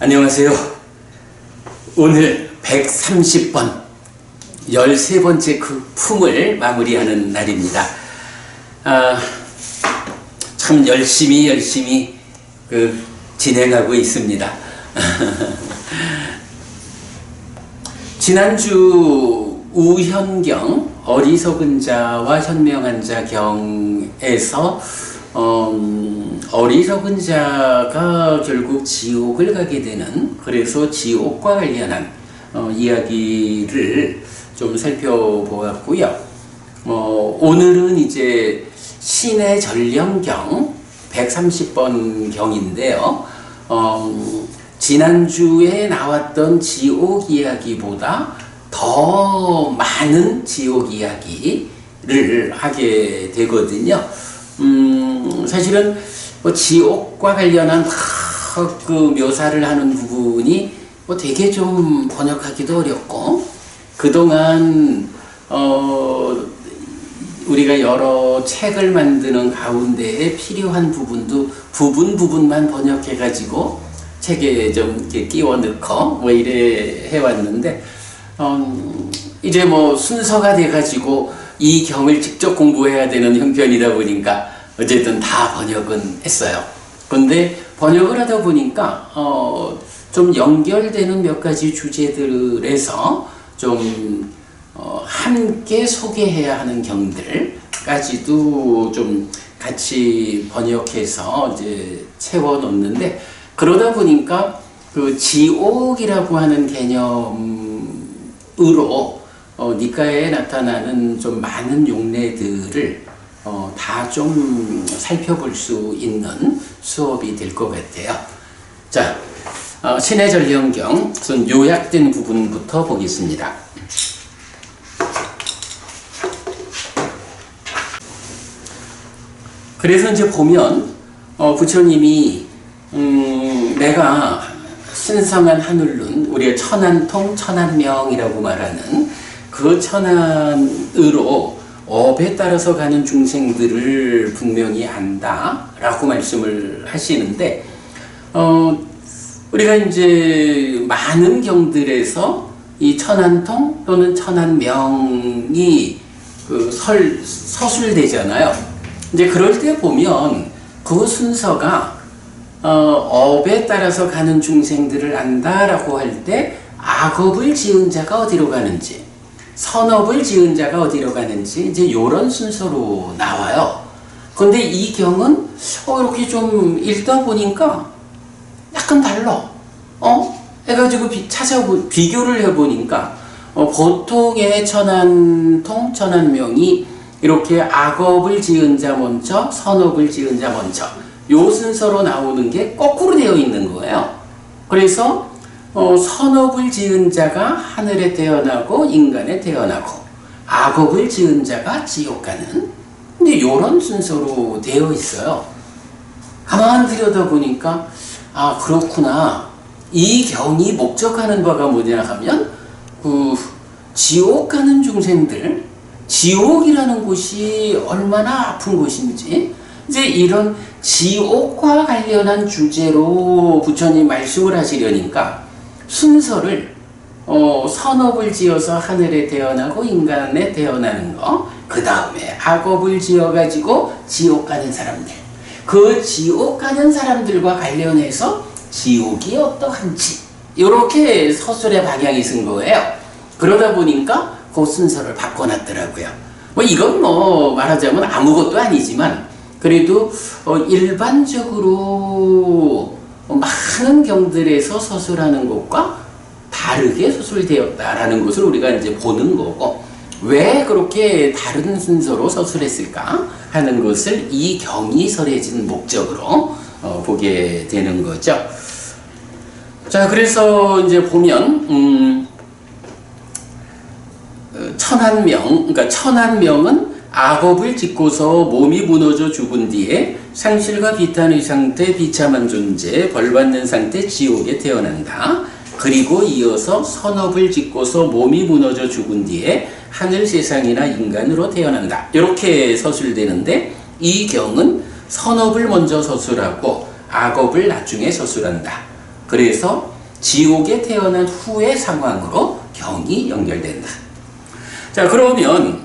안녕하세요. 오늘 130번 13번째 그 품을 마무리하는 날입니다. 참 열심히 진행하고 있습니다. 지난주 우현경 어리석은 자와 현명한 자 경에서 어리석은 자가 결국 지옥을 가게 되는, 그래서 지옥과 관련한 이야기를 좀 살펴보았고요. 오늘은 이제 신의 전령경 130번 경인데요. 지난주에 나왔던 지옥 이야기보다 더 많은 지옥 이야기를 하게 되거든요. 사실은 지옥과 관련한 그 묘사를 하는 부분이 되게 좀 번역하기도 어렵고, 그동안 우리가 여러 책을 만드는 가운데에 필요한 부분도 부분만 번역해가지고 책에 좀 이렇게 끼워 넣고 이래 해왔는데, 이제 순서가 돼가지고 이 경을 직접 공부해야 되는 형편이다 보니까 어쨌든 다 번역은 했어요. 근데 번역을 하다 보니까 좀 연결되는 몇 가지 주제들에서 좀 함께 소개해야 하는 경들까지도 좀 같이 번역해서 이제 채워 놓는데, 그러다 보니까 그 지옥이라고 하는 개념으로 니까에 나타나는 좀 많은 용례들을 다 좀 살펴볼 수 있는 수업이 될 것 같아요. 자, 신의 전령경 우선 요약된 부분부터 보겠습니다. 그래서 이제 보면 부처님이 내가 신성한 하늘룬, 우리가 천한통 천한명이라고 말하는 그 천한으로 업에 따라서 가는 중생들을 분명히 안다 라고 말씀을 하시는데, 우리가 이제 많은 경들에서 이 천한통 또는 천한명이 서술되잖아요. 이제 그럴 때 보면 그 순서가 업에 따라서 가는 중생들을 안다라고 할 때 악업을 지은 자가 어디로 가는지, 선업을 지은 자가 어디로 가는지 이제 이런 순서로 나와요. 근데 이 경은 이렇게 좀 읽다 보니까 약간 달라. 해가지고 비교를 해보니까 보통의 천한통, 천한명이 이렇게 악업을 지은 자 먼저, 선업을 지은 자 먼저, 요 순서로 나오는 게 거꾸로 되어 있는 거예요. 그래서 선업을 지은 자가 하늘에 태어나고 인간에 태어나고, 악업을 지은 자가 지옥 가는, 근데 요런 순서로 되어 있어요. 가만 들여다보니까 그렇구나. 이 경이 목적하는 바가 뭐냐 하면 지옥 가는 중생들, 지옥이라는 곳이 얼마나 아픈 곳인지, 이제 이런 지옥과 관련한 주제로 부처님 말씀을 하시려니까 순서를 선업을 지어서 하늘에 태어나고 인간에 태어나는 거, 그 다음에 악업을 지어가지고 지옥 가는 사람들, 그 지옥 가는 사람들과 관련해서 지옥이 어떠한지 이렇게 서술의 방향이 쓴 거예요. 그러다 보니까 그 순서를 바꿔놨더라고요. 이건 말하자면 아무것도 아니지만 그래도 일반적으로 많은 경들에서 서술하는 것과 다르게 서술되었다라는 것을 우리가 이제 보는 거고, 왜 그렇게 다른 순서로 서술했을까 하는 것을 이 경이 설해진 목적으로 보게 되는 거죠. 자, 그래서 이제 보면 그러니까 천한명은 악업을 짓고서 몸이 무너져 죽은 뒤에 상실과 비탄의 상태, 비참한 존재, 벌받는 상태, 지옥에 태어난다. 그리고 이어서 선업을 짓고서 몸이 무너져 죽은 뒤에 하늘 세상이나 인간으로 태어난다. 이렇게 서술되는데, 이 경은 선업을 먼저 서술하고 악업을 나중에 서술한다. 그래서 지옥에 태어난 후의 상황으로 경이 연결된다. 자, 그러면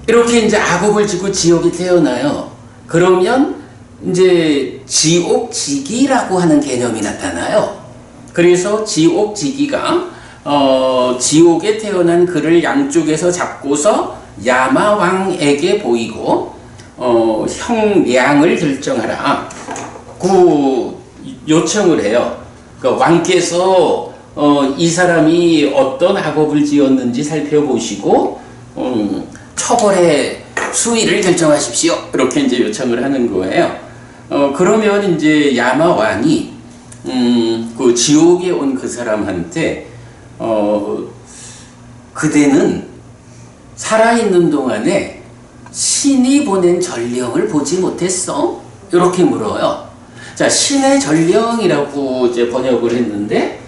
이렇게 이제 악업을 짓고 지옥에 태어나요. 그러면 이제 지옥지기라고 하는 개념이 나타나요. 그래서 지옥지기가 지옥에 태어난 그를 양쪽에서 잡고서 야마왕에게 보이고 형량을 결정하라. 그 요청을 해요. 그러니까 왕께서 이 사람이 어떤 악업을 지었는지 살펴보시고 처벌의 수위를 결정하십시오. 이렇게 이제 요청을 하는 거예요. 그러면 이제 야마 왕이 그 지옥에 온 그 사람한테 그대는 살아있는 동안에 신이 보낸 전령을 보지 못했어? 이렇게 물어요. 자, 신의 전령이라고 이제 번역을 했는데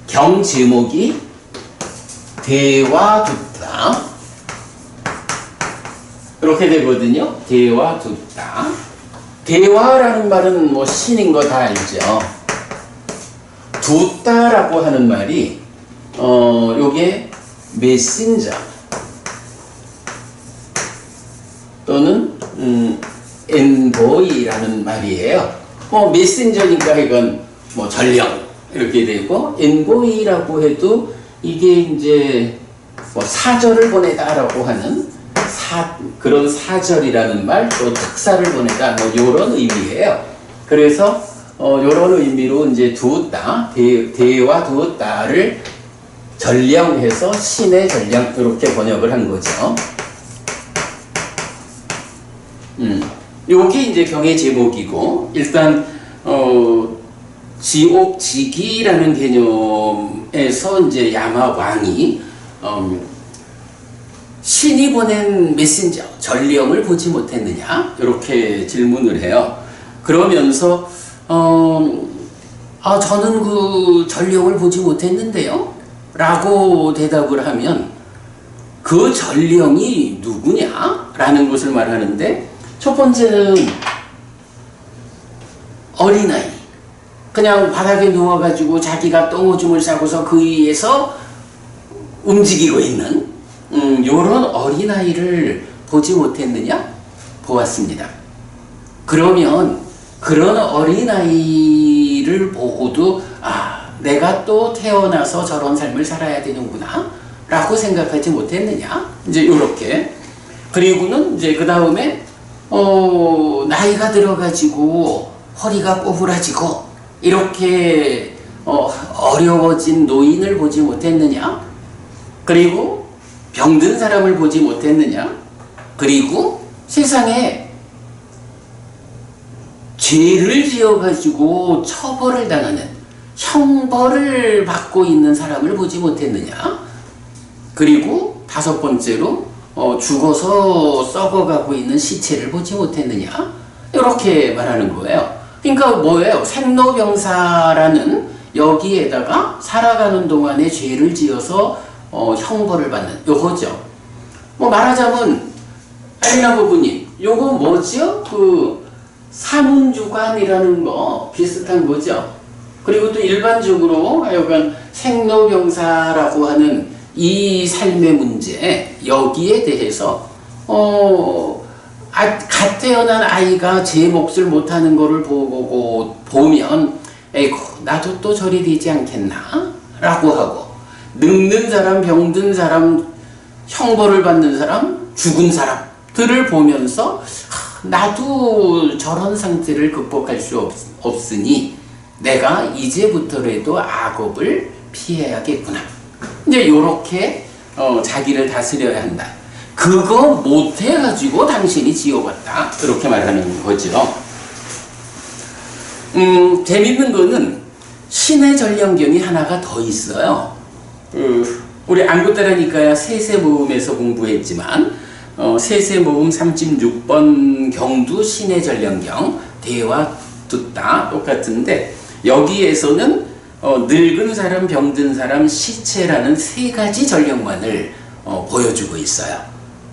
경 제목이 대화둡다 이렇게 되거든요. 대화둡다. 대화라는 말은 뭐 신인 거 다 알죠. 둡다라고 하는 말이 요게 메신저 또는 엔보이라는 말이에요. 메신저니까 이건 뭐 전령 이렇게 되고, 엔보이라고 해도 이게 이제 뭐 사절을 보내다라고 하는 그런 사절이라는 말, 또 특사를 보내다, 뭐 요런 의미예요. 그래서 요런 의미로 이제 두었다, 대와 두었다를 전령해서 신의 전령 이렇게 번역을 한 거죠. 요게 이제 경의 제목이고, 일단 지옥지기라는 개념에서 이제 야마 왕이 신이 보낸 메신저 전령을 보지 못했느냐 이렇게 질문을 해요. 그러면서 저는 그 전령을 보지 못했는데요 라고 대답을 하면 그 전령이 누구냐 라는 것을 말하는데, 첫 번째는 어린아이, 그냥 바닥에 누워가지고 자기가 똥오줌을 싸고서 그 위에서 움직이고 있는 요런 어린아이를 보지 못했느냐? 보았습니다. 그러면 그런 어린아이를 보고도 내가 또 태어나서 저런 삶을 살아야 되는구나 라고 생각하지 못했느냐? 이제 요렇게. 그리고는 이제 그 다음에 나이가 들어가지고 허리가 꼬부라지고 이렇게 어려워진 노인을 보지 못했느냐? 그리고 병든 사람을 보지 못했느냐? 그리고 세상에 죄를 지어가지고 처벌을 당하는 형벌을 받고 있는 사람을 보지 못했느냐? 그리고 다섯 번째로 죽어서 썩어가고 있는 시체를 보지 못했느냐? 이렇게 말하는 거예요. 그러니까 뭐예요? 생로병사라는 여기에다가 살아가는 동안에 죄를 지어서 형벌을 받는 요거죠. 뭐 말하자면 알리나 부부님, 요거 뭐죠? 그 사문주관이라는 거 비슷한 거죠. 그리고 또 일반적으로 하여간 생로병사라고 하는 이 삶의 문제, 여기에 대해서 갓 태어난 아이가 제 몫을 못하는 거를 보면 에이구 나도 또 저리 되지 않겠나? 라고 하고, 늙는 사람, 병든 사람, 형벌을 받는 사람, 죽은 사람들을 보면서 나도 저런 상태를 극복할 수 없으니 내가 이제부터라도 악업을 피해야겠구나. 이제 요렇게 자기를 다스려야 한다. 그거 못해가지고 당신이 지옥 왔다. 이렇게 말하는 거죠. 재밌는 거는 신의 전령경이 하나가 더 있어요. 우리 안구따라니까야 세세모음에서 공부했지만 세세모음 36번 경도 신의 전령경 대화 듣다 똑같은데, 여기에서는 늙은 사람, 병든 사람, 시체라는 세 가지 전령만을 보여주고 있어요.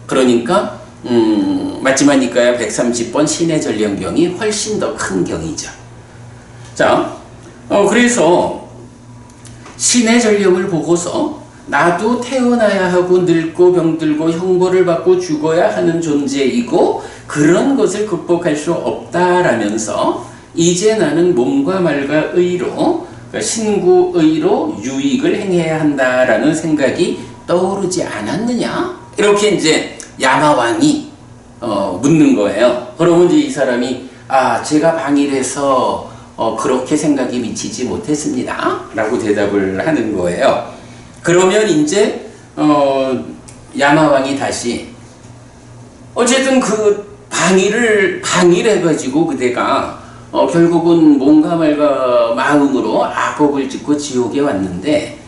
그러니까 마지막 니까야 130번 신의 전령경이 훨씬 더 큰 경이죠. 자, 그래서 신의 전령을 보고서 나도 태어나야 하고 늙고 병들고 형벌을 받고 죽어야 하는 존재이고 그런 것을 극복할 수 없다라면서 이제 나는 몸과 말과 의로, 그러니까 신구의로 유익을 행해야 한다라는 생각이 떠오르지 않았느냐? 이렇게 이제 야마왕이 묻는 거예요. 그러면 이제 이 사람이 제가 방일해서 그렇게 생각이 미치지 못했습니다 라고 대답을 하는 거예요. 그러면 이제 야마왕이 다시 어쨌든 그 방일해가지고 그대가 결국은 몸과 말과 마음으로 악업을 짓고 지옥에 왔는데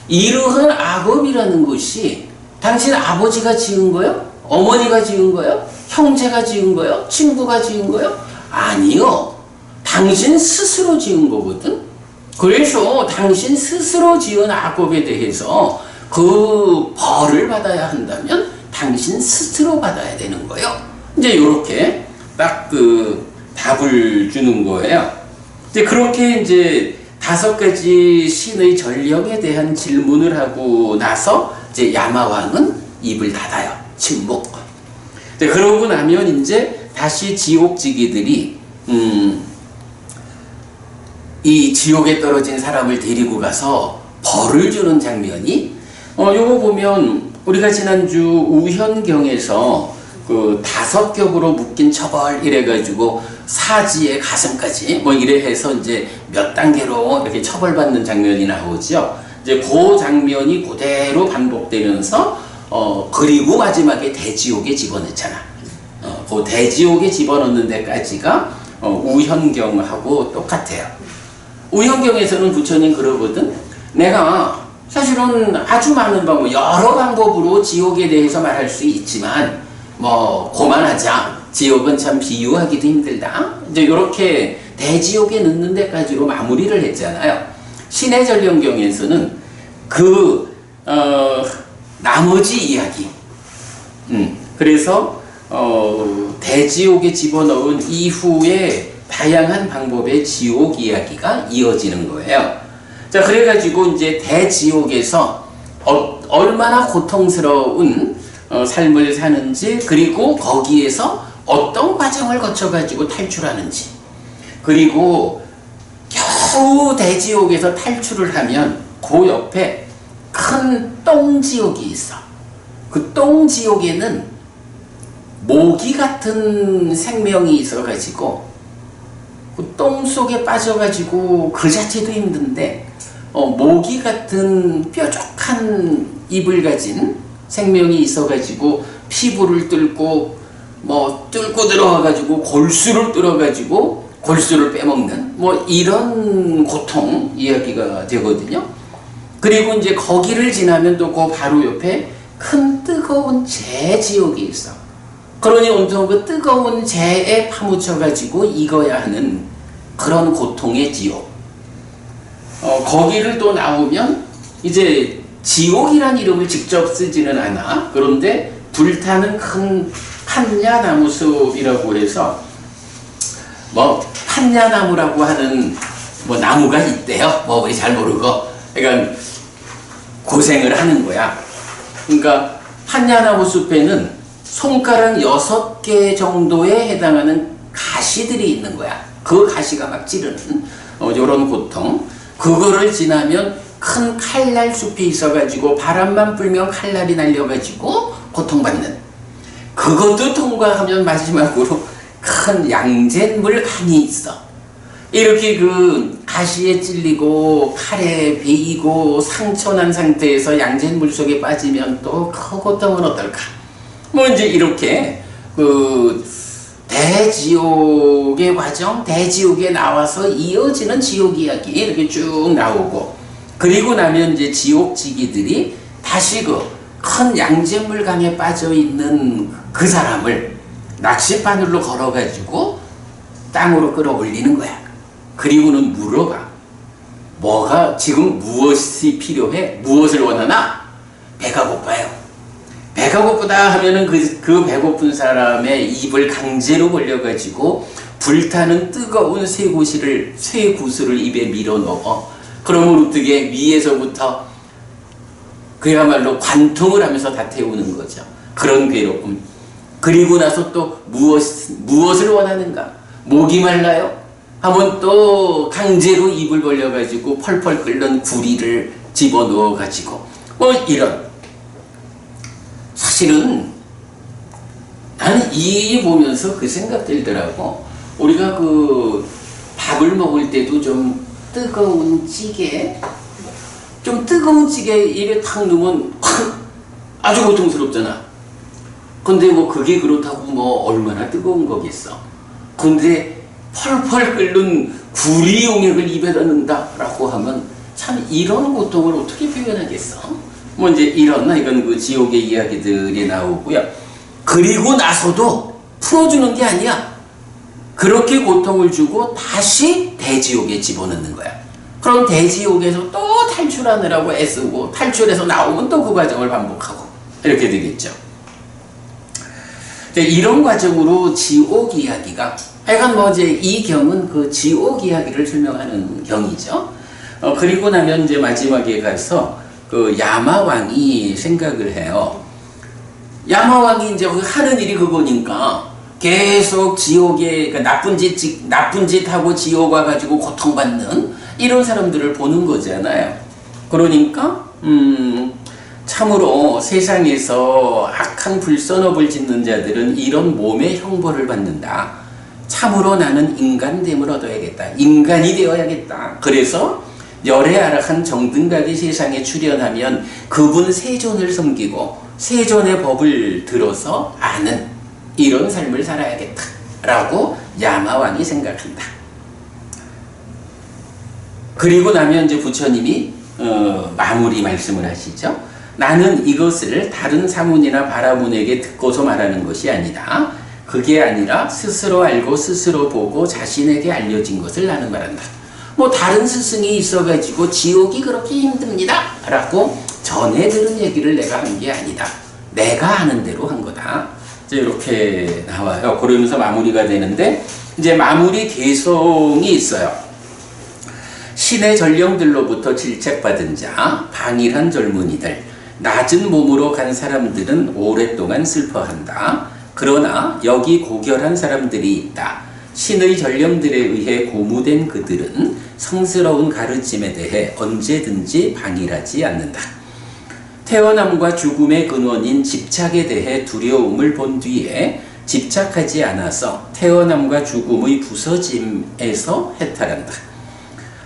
이러한 악업이라는 것이 당신 아버지가 지은 거요? 어머니가 지은 거요? 형제가 지은 거요? 친구가 지은 거요? 아니요. 당신 스스로 지은 거거든. 그래서 당신 스스로 지은 악업에 대해서 그 벌을 받아야 한다면 당신 스스로 받아야 되는 거예요. 이제 이렇게 딱 그 답을 주는 거예요. 이제 그렇게 이제 5가지 신의 전령에 대한 질문을 하고 나서 이제 야마왕은 입을 닫아요. 침묵. 이제 그러고 나면 이제 다시 지옥지기들이 이 지옥에 떨어진 사람을 데리고 가서 벌을 주는 장면이 요거 보면 우리가 지난주 우현경에서 그 5겹으로 묶인 처벌 이래가지고 사지의 가슴까지 뭐 이래 해서 이제 몇 단계로 이렇게 처벌받는 장면이 나오죠. 이제 그 장면이 그대로 반복되면서 그리고 마지막에 대지옥에 집어넣잖아. 그 대지옥에 집어넣는 데까지가 우현경하고 똑같아요. 우현경에서는 부처님 그러거든. 내가 사실은 아주 많은 방법, 여러 방법으로 지옥에 대해서 말할 수 있지만 뭐 그만하자. 지옥은 참 비유하기도 힘들다. 이제 이렇게 대지옥에 넣는 데까지로 마무리를 했잖아요. 신의 전령경에서는 그 나머지 이야기. 그래서 대지옥에 집어넣은 이후에 다양한 방법의 지옥 이야기가 이어지는 거예요. 자, 그래가지고 이제 대지옥에서 얼마나 고통스러운 삶을 사는지, 그리고 거기에서 어떤 과정을 거쳐가지고 탈출하는지, 그리고 겨우 대지옥에서 탈출을 하면 그 옆에 큰 똥지옥이 있어. 그 똥지옥에는 모기 같은 생명이 있어가지고 그 똥 속에 빠져가지고 그 자체도 힘든데 모기 같은 뾰족한 입을 가진 생명이 있어가지고 피부를 뚫고 뚫고 들어가가지고 골수를 뚫어가지고 골수를 빼먹는 이런 고통 이야기가 되거든요. 그리고 이제 거기를 지나면 또 그 바로 옆에 큰 뜨거운 재지옥이 있어. 그러니 온통 그 뜨거운 재에 파묻혀가지고 익어야 하는 그런 고통의 지옥. 거기를 또 나오면 이제 지옥이란 이름을 직접 쓰지는 않아. 그런데 불타는 큰 판야나무숲이라고 해서 판야나무라고 하는 나무가 있대요. 우리 잘 모르고. 그러니까 고생을 하는 거야. 그러니까 판야나무 숲에는 손가락 6개 정도에 해당하는 가시들이 있는 거야. 그 가시가 막 찌르는 요런 고통. 그거를 지나면 큰 칼날 숲이 있어가지고 바람만 불면 칼날이 날려가지고 고통받는. 그것도 통과하면 마지막으로 큰 양잿물 강이 있어. 이렇게 그 가시에 찔리고 칼에 베이고 상처난 상태에서 양잿물 속에 빠지면 또 그 고통은 어떨까? 이제 이렇게 그 대지옥의 과정, 대지옥에 나와서 이어지는 지옥 이야기 이렇게 쭉 나오고, 그리고 나면 이제 지옥지기들이 다시 그 큰 양잿물 강에 빠져 있는 그 사람을 낚싯바늘로 걸어가지고 땅으로 끌어올리는 거야. 그리고는 물어봐. 지금 무엇이 필요해? 무엇을 원하나? 배가 고파요. 배가 고프다 하면은 그 배고픈 사람의 입을 강제로 벌려가지고 불타는 뜨거운 쇠구슬을 입에 밀어 넣어. 그러면 어떻게 위에서부터 그야말로 관통을 하면서 다 태우는 거죠. 그런 괴로움. 그리고 나서 또 무엇을 원하는가? 목이 말라요? 하면 또 강제로 입을 벌려가지고 펄펄 끓는 구리를 집어넣어가지고 이런. 사실은 나는 이 보면서 그 생각 들더라고. 우리가 그 밥을 먹을 때도 좀 뜨거운 찌개 입에 탁 넣으면 아주 고통스럽잖아. 근데 뭐 그게 그렇다고 뭐 얼마나 뜨거운 거겠어. 근데 펄펄 끓는 구리 용액을 입에다 넣는다라고 하면 참 이런 고통을 어떻게 표현하겠어? 뭐 이제 이건 그 지옥의 이야기들이 나오고요. 그리고 나서도 풀어주는 게 아니야. 그렇게 고통을 주고 다시 대지옥에 집어넣는 거야. 그럼 대지옥에서 또 탈출하느라고 애쓰고 탈출해서 나오면 또 그 과정을 반복하고 이렇게 되겠죠. 이런 과정으로 지옥 이야기가 하여간 뭐 이제 이 경은 그 지옥 이야기를 설명하는 경이죠. 그리고 나면 이제 마지막에 가서 그 야마왕이 생각을 해요. 야마왕이 이제 하는 일이 그거니까 계속 지옥에 그러니까 나쁜 짓 하고 지옥 와가지고 고통받는 이런 사람들을 보는 거잖아요. 그러니까 참으로 세상에서 악한 불선업을 짓는 자들은 이런 몸의 형벌을 받는다. 참으로 나는 인간됨을 얻어야겠다. 인간이 되어야겠다. 그래서 열애아락한 정등각이 세상에 출현하면 그분 세존을 섬기고 세존의 법을 들어서 아는 이런 삶을 살아야겠다 라고 야마왕이 생각한다. 그리고 나면 이제 부처님이 마무리 말씀을 하시죠. 나는 이것을 다른 사문이나 바라문에게 듣고서 말하는 것이 아니다. 그게 아니라 스스로 알고 스스로 보고 자신에게 알려진 것을 나는 말한다. 뭐 다른 스승이 있어가지고 지옥이 그렇게 힘듭니다 라고 전해 들은 얘기를 내가 한 게 아니다. 내가 아는 대로 한 거다. 이제 이렇게 나와요. 그러면서 마무리가 되는데 이제 마무리 개성이 있어요. 신의 전령들로부터 질책받은 자, 방일한 젊은이들, 낮은 몸으로 간 사람들은 오랫동안 슬퍼한다. 그러나 여기 고결한 사람들이 있다. 신의 전령들에 의해 고무된 그들은 성스러운 가르침에 대해 언제든지 방일하지 않는다. 태어남과 죽음의 근원인 집착에 대해 두려움을 본 뒤에 집착하지 않아서 태어남과 죽음의 부서짐에서 해탈한다.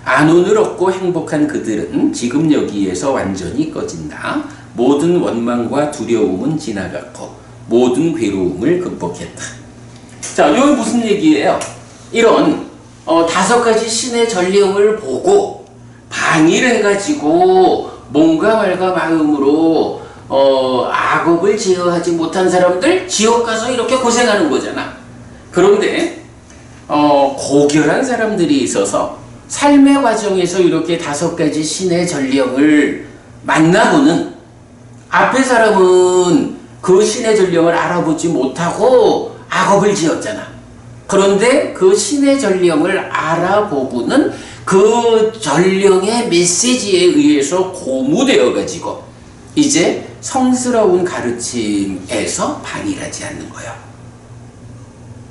안온을 얻고 행복한 그들은 지금 여기에서 완전히 꺼진다. 모든 원망과 두려움은 지나갔고 모든 괴로움을 극복했다. 자, 이건 무슨 얘기예요? 이런 5가지 신의 전령을 보고 방의를 해가지고 몸과 말과 마음으로 악업을 제어하지 못한 사람들 지옥 가서 이렇게 고생하는 거잖아. 그런데 고결한 사람들이 있어서 삶의 과정에서 이렇게 5가지 신의 전령을 만나고는 앞에 사람은 그 신의 전령을 알아보지 못하고 악업을 지었잖아. 그런데 그 신의 전령을 알아보고는 그 전령의 메시지에 의해서 고무되어 가지고 이제 성스러운 가르침에서 방일하지 않는 거예요.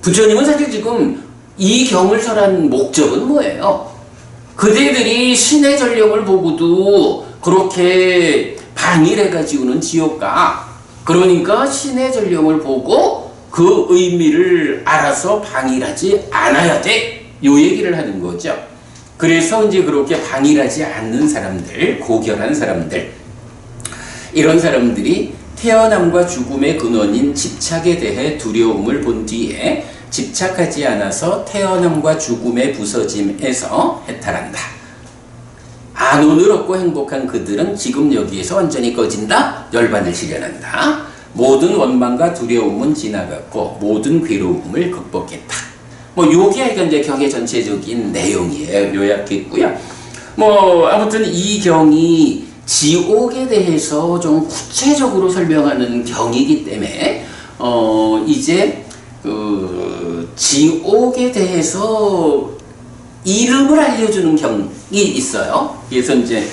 부처님은 사실 지금 이 경을 설한 목적은 뭐예요? 그대들이 신의 전령을 보고도 그렇게 방일해가지고는 지옥 가. 그러니까 신의 전령을 보고 그 의미를 알아서 방일하지 않아야 돼. 요 얘기를 하는 거죠. 그래서 이제 그렇게 방일하지 않는 사람들, 고결한 사람들, 이런 사람들이 태어남과 죽음의 근원인 집착에 대해 두려움을 본 뒤에 집착하지 않아서 태어남과 죽음의 부서짐에서 해탈한다. 안온을 얻고 행복한 그들은 지금 여기에서 완전히 꺼진다. 열반을 실현한다. 모든 원망과 두려움은 지나갔고 모든 괴로움을 극복했다. 뭐 요게 이제 경의 전체적인 내용이에요. 요약했고요. 뭐 아무튼 이 경이 지옥에 대해서 좀 구체적으로 설명하는 경이기 때문에 이제 그 지옥에 대해서 이름을 알려주는 경이 있어요. 그래서 이제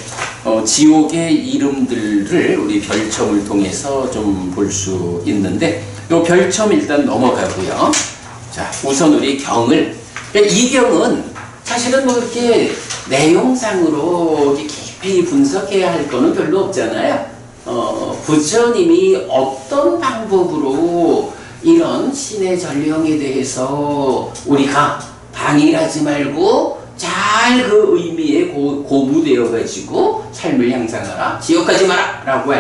지옥의 이름들을 우리 별첨을 통해서 좀 볼 수 있는데, 요 별첨 일단 넘어가고요. 자, 우선 우리 경을, 그러니까 이 경은 사실은 뭐 이렇게 내용상으로 깊이 분석해야 할 거는 별로 없잖아요. 부처님이 어떤 방법으로 이런 신의 전령에 대해서 우리가 방일하지 말고 잘 그 의미에 고무되어 가지고 삶을 향상하라, 지옥 가지 마라 라고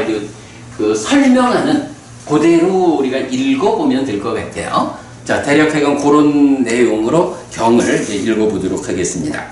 설명하는, 그대로 우리가 읽어보면 될 것 같아요. 자, 대략 하여간 그런 내용으로 경을 이제 읽어보도록 하겠습니다.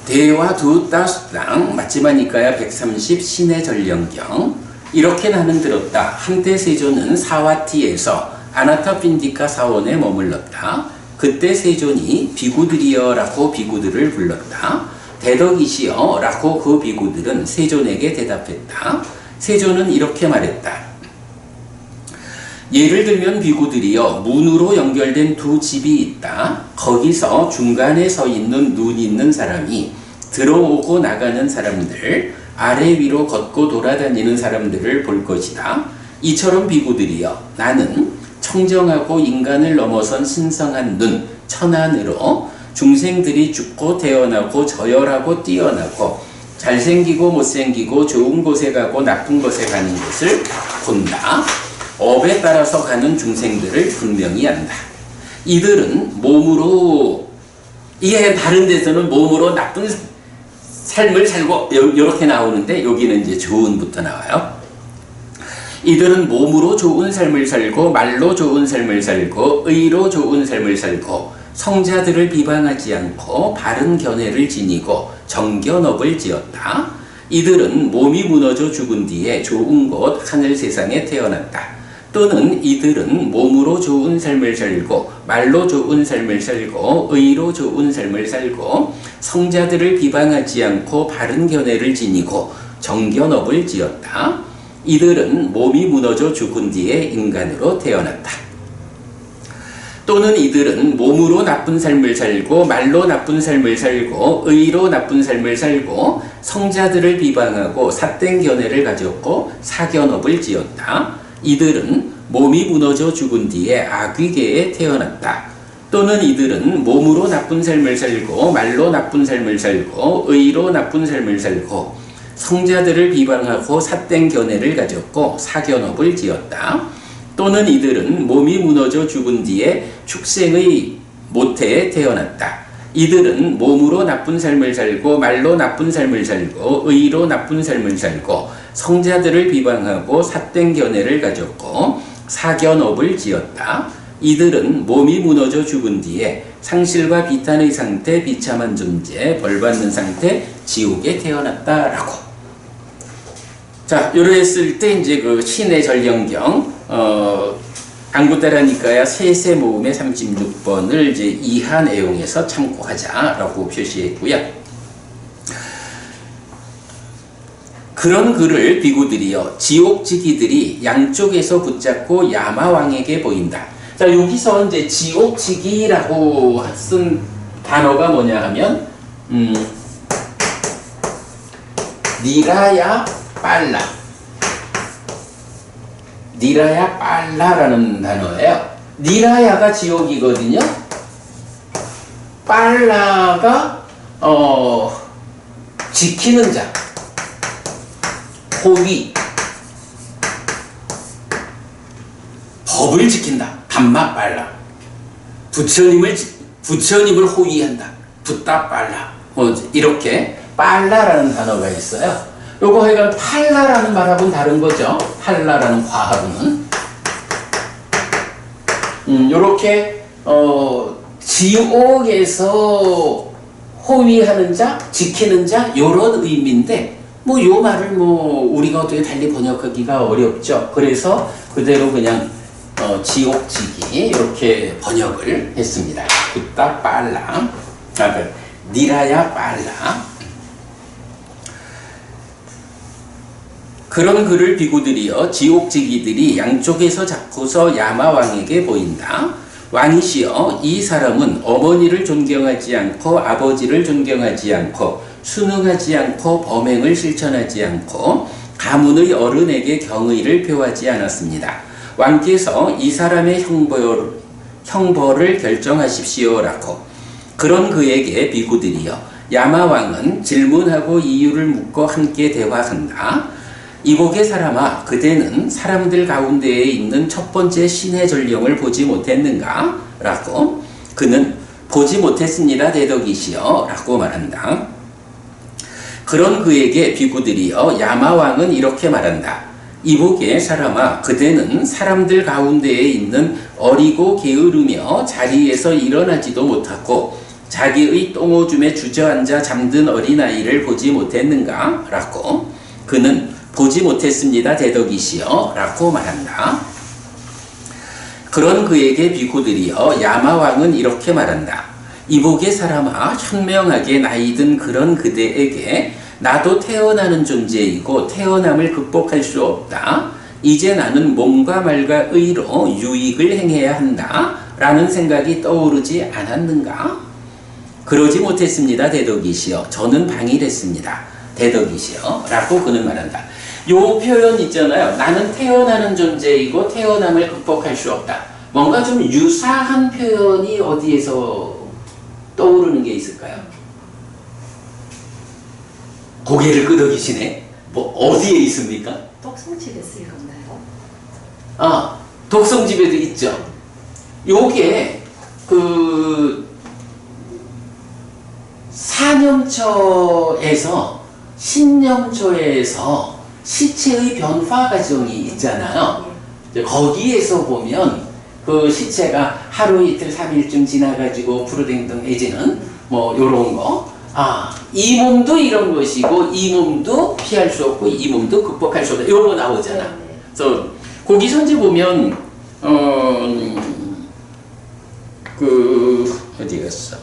대화 두따수당 마지막이니까야 130 신의 전령경. 이렇게 나는 들었다. 한때 세존은 사와티에서 아나타핀디카 사원에 머물렀다. 그때 세존이 비구들이여 라고 비구들을 불렀다. 대덕이시여 라고 그 비구들은 세존에게 대답했다. 세존은 이렇게 말했다. 예를 들면 비구들이여, 문으로 연결된 두 집이 있다. 거기서 중간에 서 있는 눈 있는 사람이 들어오고 나가는 사람들, 아래 위로 걷고 돌아다니는 사람들을 볼 것이다. 이처럼 비구들이여, 나는 청정하고 인간을 넘어선 신성한 눈, 천안으로 중생들이 죽고 태어나고 저열하고 뛰어나고 잘생기고 못생기고 좋은 곳에 가고 나쁜 곳에 가는 것을 본다. 업에 따라서 가는 중생들을 분명히 안다. 이들은 몸으로, 이게 다른 데서는 몸으로 나쁜 삶을 살고 이렇게 나오는데, 여기는 이제 좋은부터 나와요. 이들은 몸으로 좋은 삶을 살고 말로 좋은 삶을 살고 의로 좋은 삶을 살고 성자들을 비방하지 않고 바른 견해를 지니고 정견업을 지었다. 이들은 몸이 무너져 죽은 뒤에 좋은 곳 하늘 세상에 태어났다. 또는 이들은 몸으로 좋은 삶을 살고 말로 좋은 삶을 살고 의로 좋은 삶을 살고 성자들을 비방하지 않고 바른 견해를 지니고 정견업을 지었다. 이들은 몸이 무너져 죽은 뒤에 인간으로 태어났다. 또는 이들은 몸으로 나쁜 삶을 살고 말로 나쁜 삶을 살고 의로 나쁜 삶을 살고 성자들을 비방하고 삿된 견해를 가졌고 사견업을 지었다. 이들은 몸이 무너져 죽은 뒤에 아귀계에 태어났다. 또는 이들은 몸으로 나쁜 삶을 살고 말로 나쁜 삶을 살고 의로 나쁜 삶을 살고 성자들을 비방하고 삿된 견해를 가졌고 사견업을 지었다. 또는 이들은 몸이 무너져 죽은 뒤에 축생의 모태에 태어났다. 이들은 몸으로 나쁜 삶을 살고 말로 나쁜 삶을 살고 의로 나쁜 삶을 살고 성자들을 비방하고 삿된 견해를 가졌고 사견업을 지었다. 이들은 몸이 무너져 죽은 뒤에 상실과 비탄의 상태, 비참한 존재, 벌받는 상태, 지옥에 태어났다라고. 자, 요랬을 때 이제 그 신의 전령경, 안구따라니까야 세세 모음의 36번을 이제 이하 내용에서 참고하자라고 표시했고요. 그런 글을 비구들이여, 지옥지기들이 양쪽에서 붙잡고 야마왕에게 보인다. 자, 여기서 이제 지옥지기라고 쓴 단어가 뭐냐 하면, 니라야 빨라. 니라야 빨라라는 단어예요. 니라야가 지옥이거든요. 빨라가 지키는 자, 호위, 법을 지킨다. 단마 빨라. 부처님을 호위한다. 붓다 빨라. 이렇게 빨라라는 단어가 있어요. 요거 하여간 팔라라는 말하고는 다른 거죠. 팔라라는 과하고는. 요렇게 지옥에서 호위하는 자, 지키는 자, 요런 의미인데, 뭐 요 말을 뭐 우리가 어떻게 달리 번역하기가 어렵죠. 그래서 그대로 그냥 지옥지기 이렇게 번역을 했습니다. 붓다 빨라. 니라야 빨라. 그런 그를 비구들이여 지옥지기들이 양쪽에서 잡고서 야마왕에게 보인다. 왕이시여 이 사람은 어머니를 존경하지 않고 아버지를 존경하지 않고 순응하지 않고 범행을 실천하지 않고 가문의 어른에게 경의를 표하지 않았습니다. 왕께서 이 사람의 형벌을 결정하십시오라고. 그런 그에게 비구들이여 야마왕은 질문하고 이유를 묻고 함께 대화한다. 이복의 사람아, 그대는 사람들 가운데에 있는 첫 번째 신의 전령을 보지 못했는가? 라고. 그는 보지 못했습니다 대덕이시여 라고 말한다. 그런 그에게 비구들이여 야마왕은 이렇게 말한다. 이복의 사람아, 그대는 사람들 가운데에 있는 어리고 게으르며 자리에서 일어나지도 못하고 자기의 똥오줌에 주저앉아 잠든 어린아이를 보지 못했는가? 라고. 그는 보지 못했습니다 대덕이시여 라고 말한다. 그런 그에게 비구들이여 야마왕은 이렇게 말한다. 이복의 사람아, 현명하게 나이든 그런 그대에게 나도 태어나는 존재이고 태어남을 극복할 수 없다. 이제 나는 몸과 말과 의로 유익을 행해야 한다 라는 생각이 떠오르지 않았는가? 그러지 못했습니다 대덕이시여. 저는 방일했습니다 대덕이시여 라고 그는 말한다. 요 표현 있잖아요. 나는 태어나는 존재이고 태어남을 극복할 수 없다. 뭔가 좀 유사한 표현이 어디에서 떠오르는 게 있을까요? 고개를 끄덕이시네. 뭐 어디에 있습니까? 독성집에 쓰일 건가요? 아, 독성집에도 있죠. 요게 그 사념초에서 신념초에서 시체의 변화 과정이 있잖아요. 거기에서 보면 그 시체가 하루 이틀 3일쯤 지나가지고 푸르댕덩해지는 뭐 요런 거. 아, 이 몸도 이런 것이고 이 몸도 피할 수 없고 이 몸도 극복할 수 없다. 이런 거 나오잖아. 그래서 거기 선지 보면 그 어디 갔어?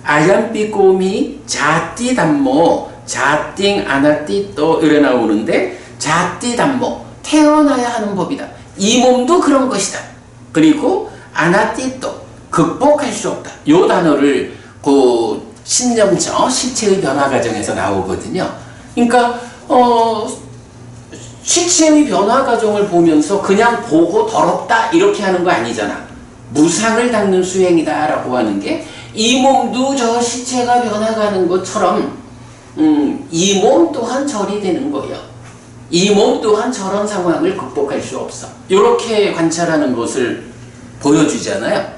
아얀삐꼬미 자띠담모 자띵 아나띠 또 이래 나오는데 자띠담모 태어나야 하는 법이다. 이 몸도 그런 것이다. 그리고 아나띠 또 극복할 수 없다. 요 단어를 그 신념처 시체의 변화 과정에서 나오거든요. 그러니까 시체의 변화 과정을 보면서 그냥 보고 더럽다 이렇게 하는 거 아니잖아. 무상을 닦는 수행이다 라고 하는 게 이 몸도 저 시체가 변화가는 것처럼 이 몸 또한 절이 되는 거예요. 이 몸 또한 저런 상황을 극복할 수 없어. 이렇게 관찰하는 것을 보여주잖아요.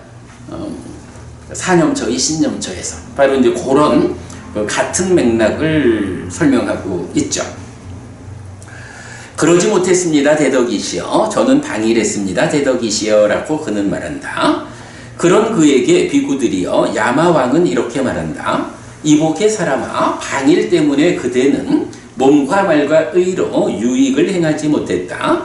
사념처의 신념처에서 바로 이제 그런 같은 맥락을 설명하고 있죠. 그러지 못했습니다 대덕이시여. 저는 방일했습니다 대덕이시여 라고 그는 말한다. 그런 그에게 비구들이여 야마왕은 이렇게 말한다. 이복의 사람아, 방일 때문에 그대는 몸과 말과 의로 유익을 행하지 못했다.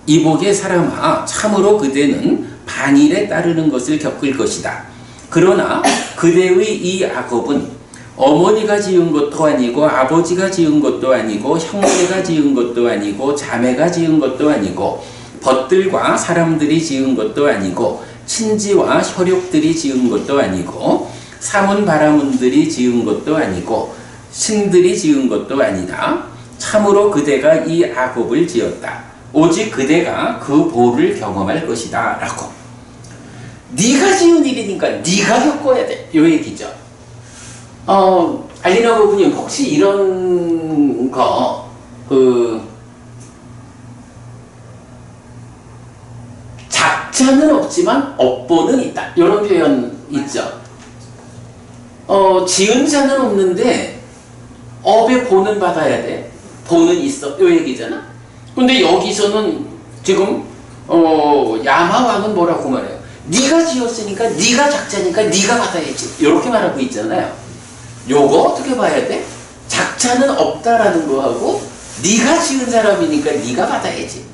이복의 사람아, 참으로 그대는 방일에 따르는 것을 겪을 것이다. 그러나 그대의 이 악업은 어머니가 지은 것도 아니고 아버지가 지은 것도 아니고 형제가 지은 것도 아니고 자매가 지은 것도 아니고 벗들과 사람들이 지은 것도 아니고 친지와 혈육들이 지은 것도 아니고 사문 바라문들이 지은 것도 아니고 신들이 지은 것도 아니다. 참으로 그대가 이 악업을 지었다. 오직 그대가 그 보를 경험할 것이다 라고. 네가 지은 일이니까 네가 겪어야 돼. 요 얘기죠. 알리나 부부님 혹시 이런 거 작자는 없지만 업보는 있다. 이런 표현 있죠. 지은 자는 없는데 업의 보는 받아야 돼. 보는 있어. 요 얘기잖아. 근데 여기서는 지금 야마왕은 뭐라고 말해요? 네가 지었으니까 네가 작자니까 네가 받아야지. 이렇게 말하고 있잖아요. 요거 어떻게 봐야 돼? 작자는 없다라는 거하고 네가 지은 사람이니까 네가 받아야지.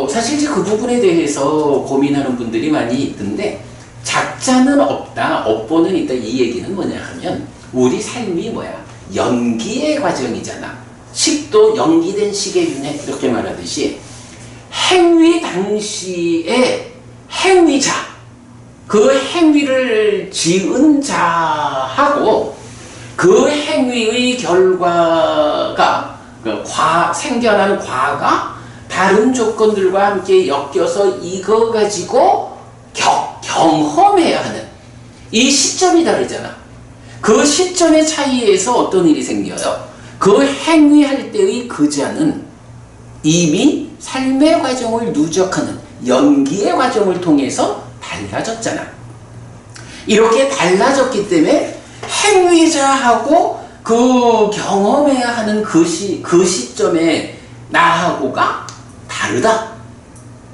사실 이제 그 부분에 대해서 고민하는 분들이 많이 있던데 작자는 없다, 업보는 있다 이 얘기는 뭐냐 하면 우리 삶이 뭐야? 연기의 과정이잖아. 식도 연기된 식의 윤회 이렇게 말하듯이 행위 당시에 행위자, 그 행위를 지은 자하고 그 행위의 결과가 생겨난 과가 다른 조건들과 함께 엮여서 이거 가지고 경험해야 하는 이 시점이 다르잖아. 그 시점의 차이에서 어떤 일이 생겨요? 그 행위할 때의 그 자는 이미 삶의 과정을 누적하는 연기의 과정을 통해서 달라졌잖아. 이렇게 달라졌기 때문에 행위자하고 그 경험해야 하는 그 시점에 나하고가 다르다.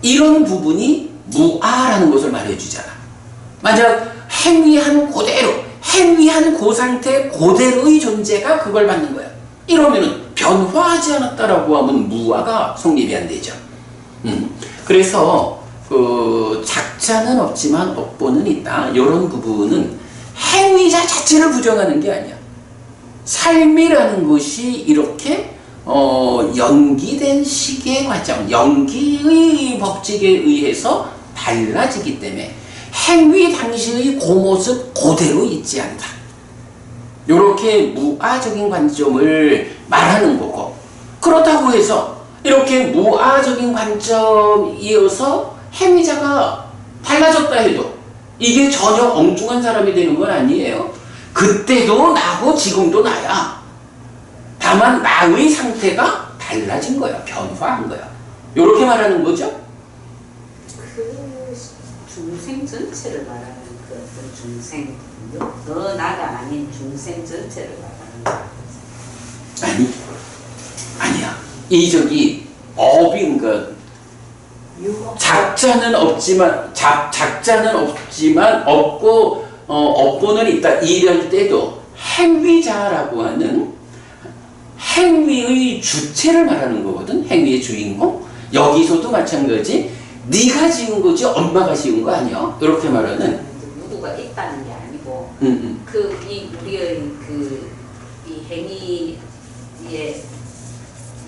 이런 부분이 무아라는 것을 말해주잖아. 만약 행위한 그대로, 행위한 그 상태 그대로의 존재가 그걸 받는 거야. 이러면은 변화하지 않았다라고 하면 무아가 성립이 안 되죠. 그래서 그 작자는 없지만 업보는 있다. 이런 부분은 행위자 자체를 부정하는 게 아니야. 삶이라는 것이 이렇게 연기된 식의 과정, 연기의 법칙에 의해서 달라지기 때문에 행위 당시의 그 모습 그대로 있지 않다. 이렇게 무아적인 관점을 말하는 거고, 그렇다고 해서 이렇게 무아적인 관점이어서 행위자가 달라졌다 해도 이게 전혀 엉뚱한 사람이 되는 건 아니에요. 그때도 나고 지금도 나야. 다만 나의 상태가 달라진 거야. 변화한 거야. 이렇게 말하는 거죠. 그 중생 전체를 말하는 그 어떤 중생, 너 나가 아닌 중생 전체를 말하는 거. 아니야. 이 업인 것. 작자는 없지만 없고 업보는 있다. 이럴 때도 행위자라고 하는 행위의 주체를 말하는 거거든. 행위의 주인공. 여기서도 마찬가지. 네가 지은 거지 엄마가 지은 거 아니야. 이렇게 말하는. 누구가 있다는 게 아니고 이 우리의 이 행위의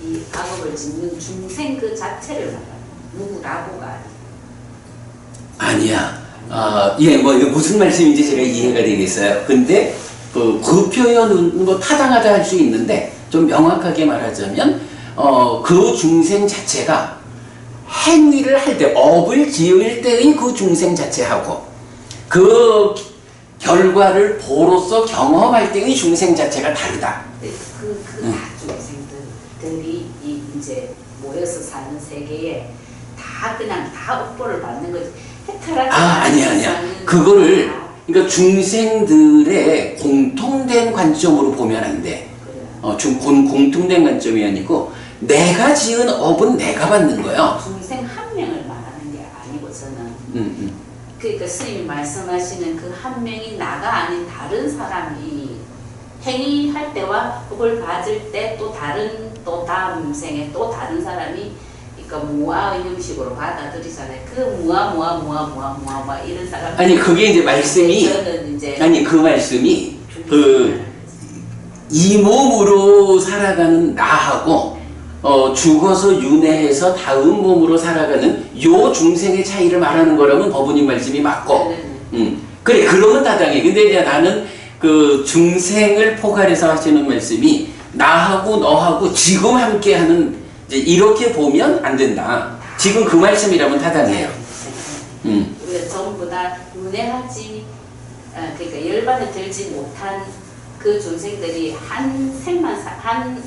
이 악업을 짓는 중생 그 자체를 말하는. 누구라고가 아니야. 예, 뭐 이거 무슨 말씀인지 제가 이해가 되겠어요. 근데 그 표현은 뭐 타당하다 할 수 있는데 좀 명확하게 말하자면 그 중생 자체가 행위를 할 때, 업을 지을 때의 그 중생 자체하고 그 결과를 보로써 경험할 때의 중생 자체가 다르다. 중생들이 이제 모여서 사는 세계에 그냥 다 업보를 받는 거지. 아니야. 그거를, 그러니까 중생들의 공통된 관점으로 보면 안 돼. 공통된 관점이 아니고, 내가 지은 업은 내가 받는 거야. 중생 한 명을 말하는 게 아니고, 저는. 그러니까 스님이 말씀하시는 그 한 명이 나가 아닌 다른 사람이 행위할 때와 그걸 받을 때 또 다음 생에 또 다른 사람이 그러니까 무아의 형식으로 받아들이잖아요. 그 무아 이런 사람. 아니 그게 이제 말씀이 그 말씀이 이 몸으로 살아가는 나하고 죽어서 윤회해서 다음 몸으로 살아가는 요 중생의 차이를 말하는 거라면 법원님 말씀이 맞고. 그래 그러면 타당해. 근데 이제 나는 그 중생을 포괄해서 하시는 말씀이 나하고 너하고 지금 함께하는 이렇게 보면 안 된다. 지금 그 말씀이라면 타당해요. 우리가 전부 다 윤회하지, 그러니까 열반에 들지 못한 그 중생들이 한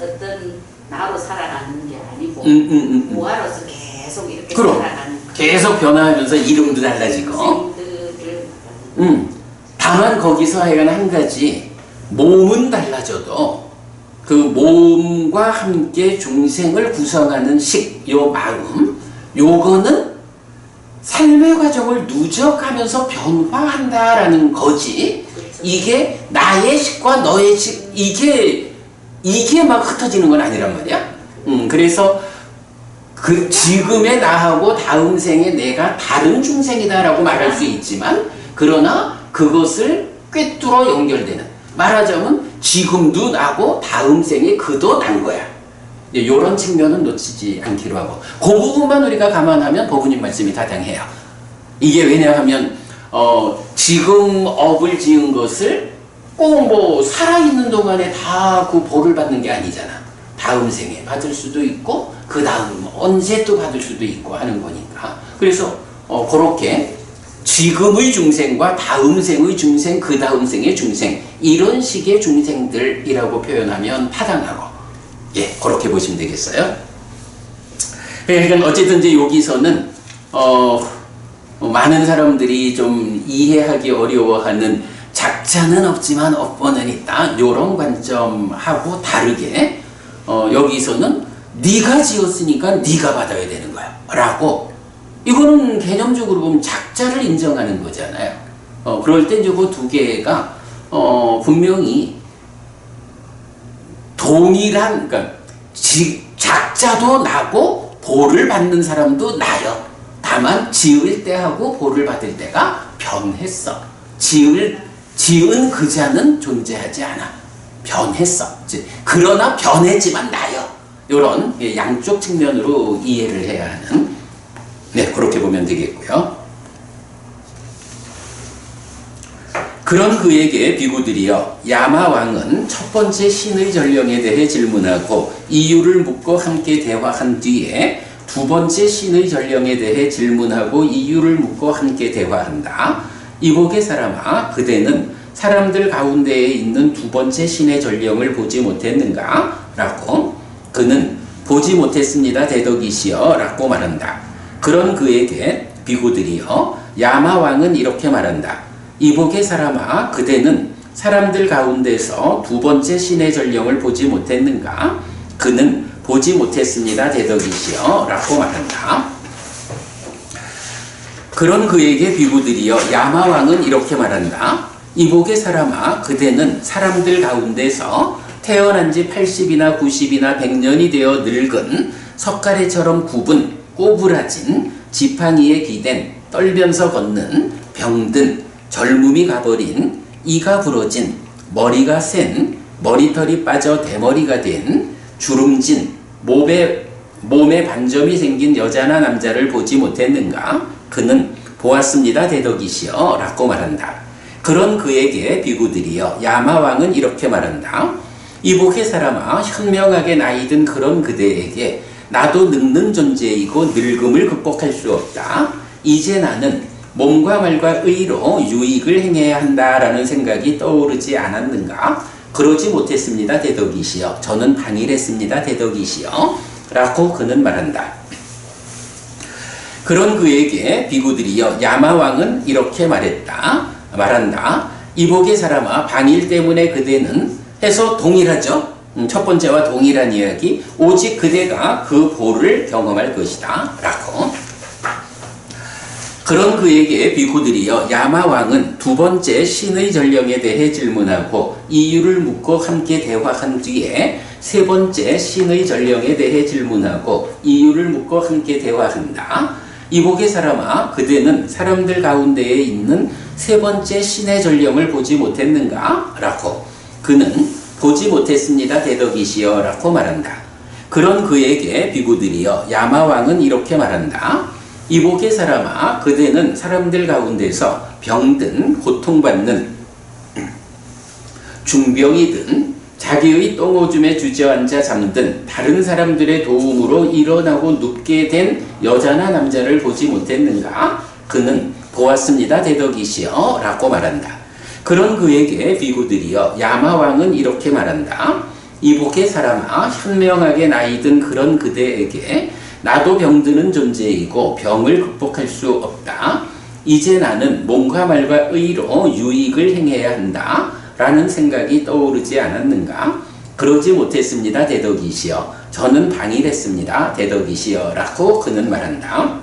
어떤 나로 살아가는 게 아니고 무아로서 계속 이렇게 살아가는. 계속 변화하면서 이름도 달라지고. 다만 거기서 하여간 한 가지 몸은 달라져도 그 몸과 함께 중생을 구성하는 요 마음, 요거는 삶의 과정을 누적하면서 변화한다라는 거지. 그렇죠. 이게 나의 식과 너의 식, 이게 막 흩어지는 건 아니란 말이야. 그래서 그 지금의 나하고 다음 생에 내가 다른 중생이다라고 말할 수 있지만, 그러나 그것을 꿰뚫어 연결되는, 말하자면 지금도 나고 다음 생에 그도 난 거야. 이런 측면은 놓치지 않기로 하고 그 부분만 우리가 감안하면 법원님 말씀이 타당해요. 이게 왜냐하면 지금 업을 지은 것을 꼭 뭐 살아있는 동안에 다 그 벌을 받는 게 아니잖아. 다음 생에 받을 수도 있고 그 다음 언제 또 받을 수도 있고 하는 거니까. 그래서 그렇게 지금의 중생과 다음 생의 중생, 그 다음 생의 중생 이런 식의 중생들이라고 표현하면 타당하고 그렇게 보시면 되겠어요. 그러니까 어쨌든 이제 여기서는 많은 사람들이 좀 이해하기 어려워하는 작자는 없지만 업보는 있다 이런 관점하고 다르게 여기서는 네가 지었으니까 네가 받아야 되는 거야 라고 이거는 개념적으로 보면 작자를 인정하는 거잖아요. 그럴 때 이제 그 두 개가 분명히 동일한 그러니까 작자도 나고 보를 받는 사람도 나요. 다만 지을 때하고 보를 받을 때가 변했어. 지은 그 자는 존재하지 않아. 변했어. 그러나 변했지만 나요. 이런 양쪽 측면으로 이해를 해야 하는 그렇게 보면 되겠고요. 그런 그에게 비구들이여 야마왕은 첫 번째 신의 전령에 대해 질문하고 이유를 묻고 함께 대화한 뒤에 두 번째 신의 전령에 대해 질문하고 이유를 묻고 함께 대화한다. 이복의 사람아 그대는 사람들 가운데에 있는 두 번째 신의 전령을 보지 못했는가? 라고 그는 보지 못했습니다 대덕이시여 라고 말한다. 그런 그에게 비구들이여 야마왕은 이렇게 말한다. 이복의 사람아 그대는 사람들 가운데서 두 번째 신의 전령을 보지 못했는가? 그는 보지 못했습니다 대덕이시여 라고 말한다. 그런 그에게 비구들이여 야마왕은 이렇게 말한다. 이복의 사람아 그대는 사람들 가운데서 태어난 지 80이나 90이나 100년이 되어 늙은 석가래처럼 굽은 꼬부라진 지팡이에 기댄 떨면서 걷는 병든 젊음이 가버린 이가 부러진 머리가 센 머리털이 빠져 대머리가 된 주름진 몸에 반점이 생긴 여자나 남자를 보지 못했는가? 그는 보았습니다 대덕이시여 라고 말한다. 그런 그에게 비구들이여 야마왕은 이렇게 말한다. 이복의 사람아 현명하게 나이든 그런 그대에게 나도 늙는 존재이고 늙음을 극복할 수 없다. 이제 나는 몸과 말과 의로 유익을 행해야 한다라는 생각이 떠오르지 않았는가? 그러지 못했습니다 대덕이시여. 저는 방일했습니다 대덕이시여 라고 그는 말한다. 그런 그에게 비구들이여 야마왕은 이렇게 말한다. 이복의 사람아 방일 때문에 그대는 해서 동일하죠. 첫 번째와 동일한 이야기. 오직 그대가 그 보를 경험할 것이다 라고. 그런 그에게 비구들이여 야마왕은 두 번째 신의 전령에 대해 질문하고 이유를 묻고 함께 대화한 뒤에 세 번째 신의 전령에 대해 질문하고 이유를 묻고 함께 대화한다. 이복의 사람아 그대는 사람들 가운데에 있는 세 번째 신의 전령을 보지 못했는가? 라고 그는 보지 못했습니다 대덕이시여 라고 말한다. 그런 그에게 비구들이여 야마왕은 이렇게 말한다. 이복의 사람아 그대는 사람들 가운데서 병든 고통받는 중병이든 자기의 똥오줌에 주저앉아 잠든 다른 사람들의 도움으로 일어나고 눕게 된 여자나 남자를 보지 못했는가? 그는 보았습니다 대덕이시여 라고 말한다. 그런 그에게 비구들이여 야마왕은 이렇게 말한다. 이복의 사람아 현명하게 나이든 그런 그대에게 나도 병드는 존재이고 병을 극복할 수 없다. 이제 나는 몸과 말과 의로 유익을 행해야 한다 라는 생각이 떠오르지 않았는가? 그러지 못했습니다 대덕이시여. 저는 방일했습니다 대덕이시여 라고 그는 말한다.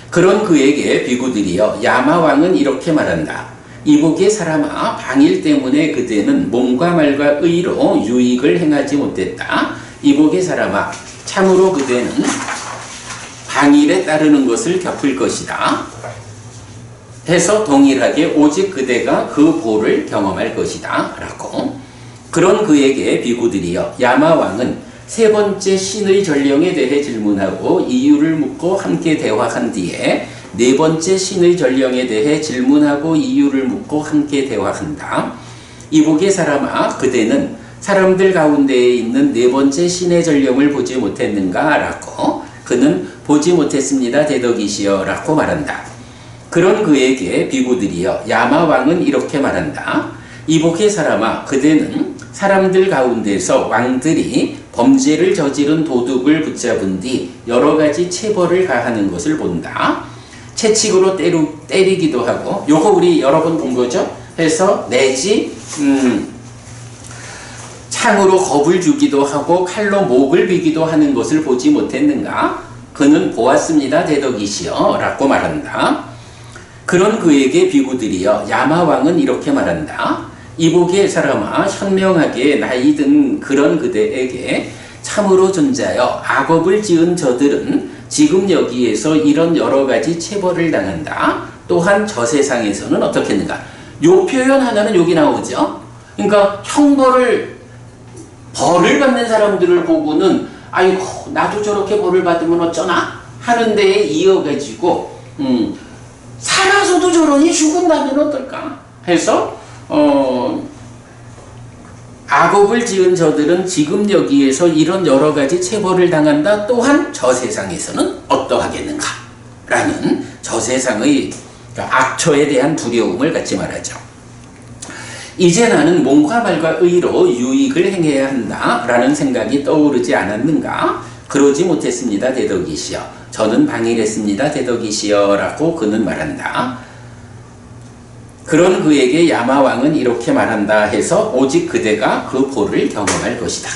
그런 그에게 비구들이여 야마왕은 이렇게 말한다. 이복의 사람아 방일 때문에 그대는 몸과 말과 의로 유익을 행하지 못했다. 이복의 사람아 참으로 그대는 방일에 따르는 것을 겪을 것이다. 해서 동일하게 오직 그대가 그 보를 경험할 것이다 라고. 그런 그에게 비구들이여 야마왕은 세 번째 신의 전령에 대해 질문하고 이유를 묻고 함께 대화한 뒤에 네 번째 신의 전령에 대해 질문하고 이유를 묻고 함께 대화한다. 이복의 사람아 그대는 사람들 가운데에 있는 네 번째 신의 전령을 보지 못했는가 라고. 그는 보지 못했습니다 대덕이시여 라고 말한다. 그런 그에게 비구들이여 야마왕은 이렇게 말한다. 이복의 사람아 그대는 사람들 가운데서 왕들이 범죄를 저지른 도둑을 붙잡은 뒤 여러 가지 체벌을 가하는 것을 본다. 채찍으로 때리기도 하고, 요거 우리 여러 번 본 거죠? 해서 내지 창으로 겁을 주기도 하고 칼로 목을 비기도 하는 것을 보지 못했는가? 그는 보았습니다 대덕이시여 라고 말한다. 그런 그에게 비구들이여 야마왕은 이렇게 말한다. 이복의 사람아 현명하게 나이든 그런 그대에게 참으로 존재하여 악업을 지은 저들은 지금 여기에서 이런 여러 가지 체벌을 당한다. 또한 저 세상에서는 어떻겠는가? 요 표현 하나는 여기 나오죠. 그러니까 형벌을 벌을 받는 사람들을 보고는 아이고 나도 저렇게 벌을 받으면 어쩌나 하는 데에 이어가지고 살아서도 저러니 죽은다면 어떨까 해서 악업을 지은 저들은 지금 여기에서 이런 여러 가지 체벌을 당한다. 또한 저 세상에서는 어떠하겠는가 라는 저 세상의 악처에 대한 두려움을 갖지 말하죠. 이제 나는 몸과 말과 의로 유익을 행해야 한다 라는 생각이 떠오르지 않았는가? 그러지 못했습니다 대덕이시여. 저는 방일했습니다 대덕이시여 라고 그는 말한다. 그런 그에게 야마왕은 이렇게 말한다 해서 오직 그대가 그 보를 경험할 것이다.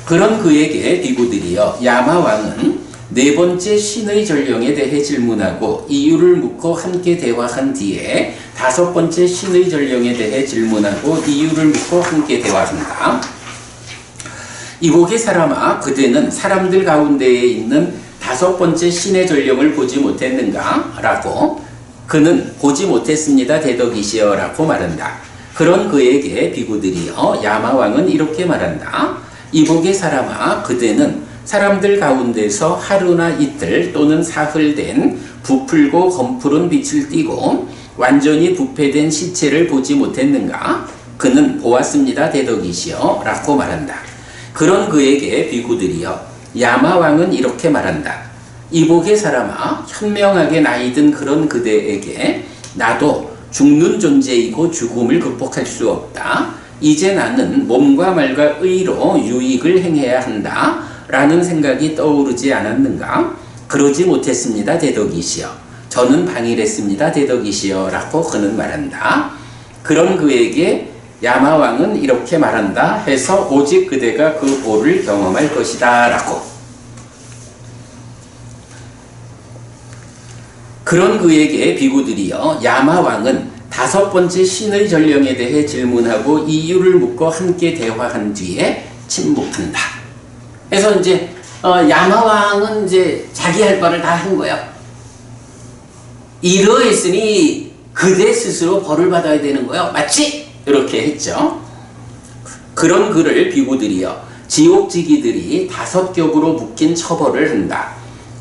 그런 그에게 비구들이여 야마왕은 네 번째 신의 전령에 대해 질문하고 이유를 묻고 함께 대화한 뒤에 다섯 번째 신의 전령에 대해 질문하고 이유를 묻고 함께 대화한다. 이복의 사람아 그대는 사람들 가운데에 있는 다섯 번째 신의 전령을 보지 못했는가? 라고. 그는 보지 못했습니다 대덕이시여 라고 말한다. 그런 그에게 비구들이여 야마왕은 이렇게 말한다. 이복의 사람아 그대는 사람들 가운데서 하루나 이틀 또는 사흘 된 부풀고 검푸른 빛을 띠고 완전히 부패된 시체를 보지 못했는가? 그는 보았습니다 대덕이시여 라고 말한다. 그런 그에게 비구들이여 야마왕은 이렇게 말한다. 이복의 사람아 현명하게 나이든 그런 그대에게 나도 죽는 존재이고 죽음을 극복할 수 없다. 이제 나는 몸과 말과 의로 유익을 행해야 한다 라는 생각이 떠오르지 않았는가? 그러지 못했습니다 대덕이시여. 저는 방일했습니다 대덕이시여 라고 그는 말한다. 그런 그에게 야마왕은 이렇게 말한다 해서 오직 그대가 그 보를 경험할 것이다 라고. 그런 그에게 비구들이여 야마왕은 다섯 번째 신의 전령에 대해 질문하고 이유를 묻고 함께 대화한 뒤에 침묵한다. 그래서 이제 야마왕은 이제 자기 할 바를 다 한 거야. 이러했으니 그대 스스로 벌을 받아야 되는 거야. 맞지? 이렇게 했죠. 그런 그를 비구들이여 지옥지기들이 다섯 겹으로 묶인 처벌을 한다.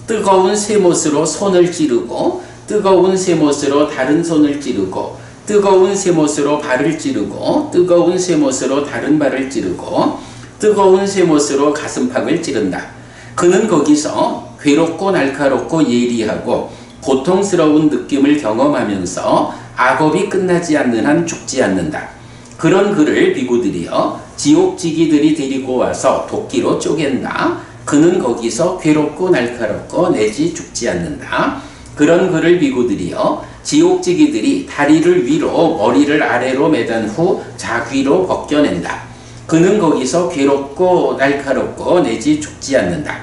뜨거운 쇠못으로 손을 찌르고 뜨거운 쇠못으로 다른 손을 찌르고 뜨거운 쇠못으로 발을 찌르고 뜨거운 쇠못으로 다른 발을 찌르고 뜨거운 쇠못으로 가슴팍을 찌른다. 그는 거기서 괴롭고 날카롭고 예리하고 고통스러운 느낌을 경험하면서 악업이 끝나지 않는 한 죽지 않는다. 그런 그를 비구들이여 지옥지기들이 데리고 와서 도끼로 쪼갠다. 그는 거기서 괴롭고 날카롭고 내지 죽지 않는다. 그런 그를 비구들이여 지옥지기들이 다리를 위로 머리를 아래로 매단 후 자귀로 벗겨낸다. 그는 거기서 괴롭고 날카롭고 내지 죽지 않는다.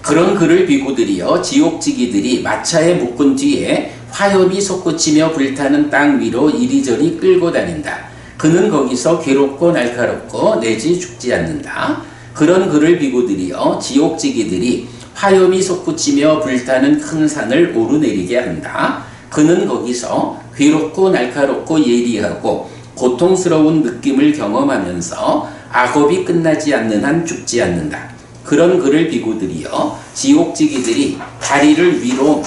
그런 그를 비구들이여 지옥지기들이 마차에 묶은 뒤에 화염이 솟구치며 불타는 땅 위로 이리저리 끌고 다닌다. 그는 거기서 괴롭고 날카롭고 내지 죽지 않는다. 그런 그를 비구들이여 지옥지기들이 화염이 솟구치며 불타는 큰 산을 오르내리게 한다. 그는 거기서 괴롭고 날카롭고 예리하고 고통스러운 느낌을 경험하면서 악업이 끝나지 않는 한 죽지 않는다. 그런 그를 비구들이여 지옥지기들이 다리를 위로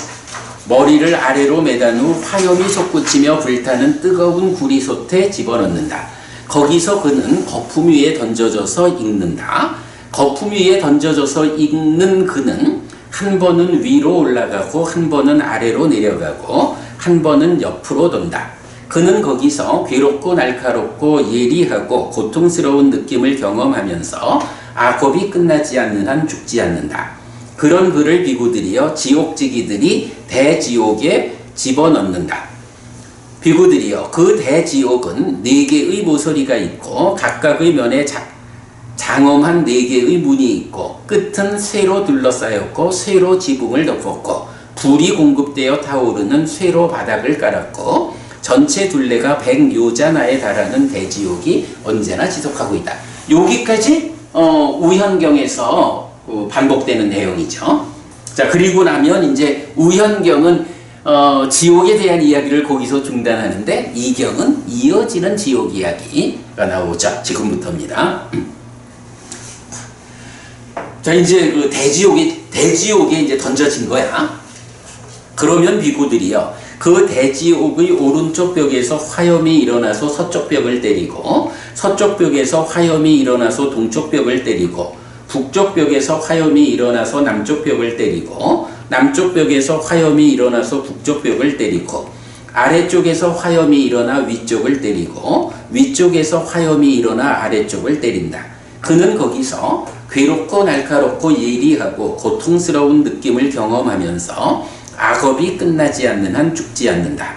머리를 아래로 매단 후 화염이 솟구치며 불타는 뜨거운 구리솥에 집어넣는다. 거기서 그는 거품 위에 던져져서 익는다. 거품 위에 던져져서 익는 그는 한 번은 위로 올라가고 한 번은 아래로 내려가고 한 번은 옆으로 돈다. 그는 거기서 괴롭고 날카롭고 예리하고 고통스러운 느낌을 경험하면서 악업이 끝나지 않는 한 죽지 않는다. 그런 그를 비구들이여 지옥지기들이 대지옥에 집어넣는다. 비구들이여 그 대지옥은 4개의 모서리가 있고 각각의 면에 장엄한 4개의 문이 있고 끝은 쇠로 둘러싸였고 쇠로 지붕을 덮었고 불이 공급되어 타오르는 쇠로 바닥을 깔았고 전체 둘레가 100요자나에 달하는 대지옥이 언제나 지속하고 있다. 여기까지 우현경에서 반복되는 내용이죠. 자, 그리고 나면 이제 우현경은 지옥에 대한 이야기를 거기서 중단하는데 이경은 이어지는 지옥 이야기가 나오죠. 지금부터입니다. 자, 이제 그 대지옥에 이제 던져진 거야. 그러면 비구들이요. 그 대지옥의 오른쪽 벽에서 화염이 일어나서 서쪽 벽을 때리고 서쪽 벽에서 화염이 일어나서 동쪽 벽을 때리고 북쪽 벽에서 화염이 일어나서 남쪽 벽을 때리고 남쪽 벽에서 화염이 일어나서 북쪽 벽을 때리고 아래쪽에서 화염이 일어나 위쪽을 때리고 위쪽에서 화염이 일어나 아래쪽을 때린다. 그는 거기서 괴롭고 날카롭고 예리하고 고통스러운 느낌을 경험하면서 악업이 끝나지 않는 한 죽지 않는다.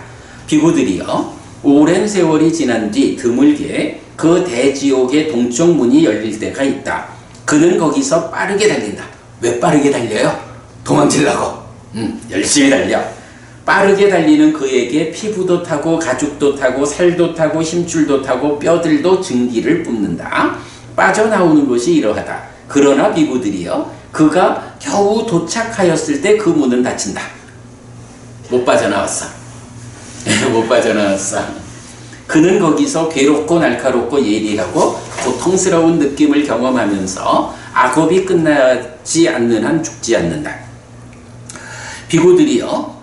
비구들이여 오랜 세월이 지난 뒤 드물게 그 대지옥의 동쪽 문이 열릴 때가 있다. 그는 거기서 빠르게 달린다. 왜 빠르게 달려요? 도망치려고. 열심히 달려. 빠르게 달리는 그에게 피부도 타고 가죽도 타고 살도 타고 힘줄도 타고 뼈들도 증기를 뿜는다. 빠져나오는 것이 이러하다. 그러나 비구들이여 그가 겨우 도착하였을 때 그 문은 닫힌다. 못 빠져나왔어. 못 빠져나왔어. 그는 거기서 괴롭고 날카롭고 예리하고 고통스러운 느낌을 경험하면서 악업이 끝나지 않는 한 죽지 않는다. 비구들이여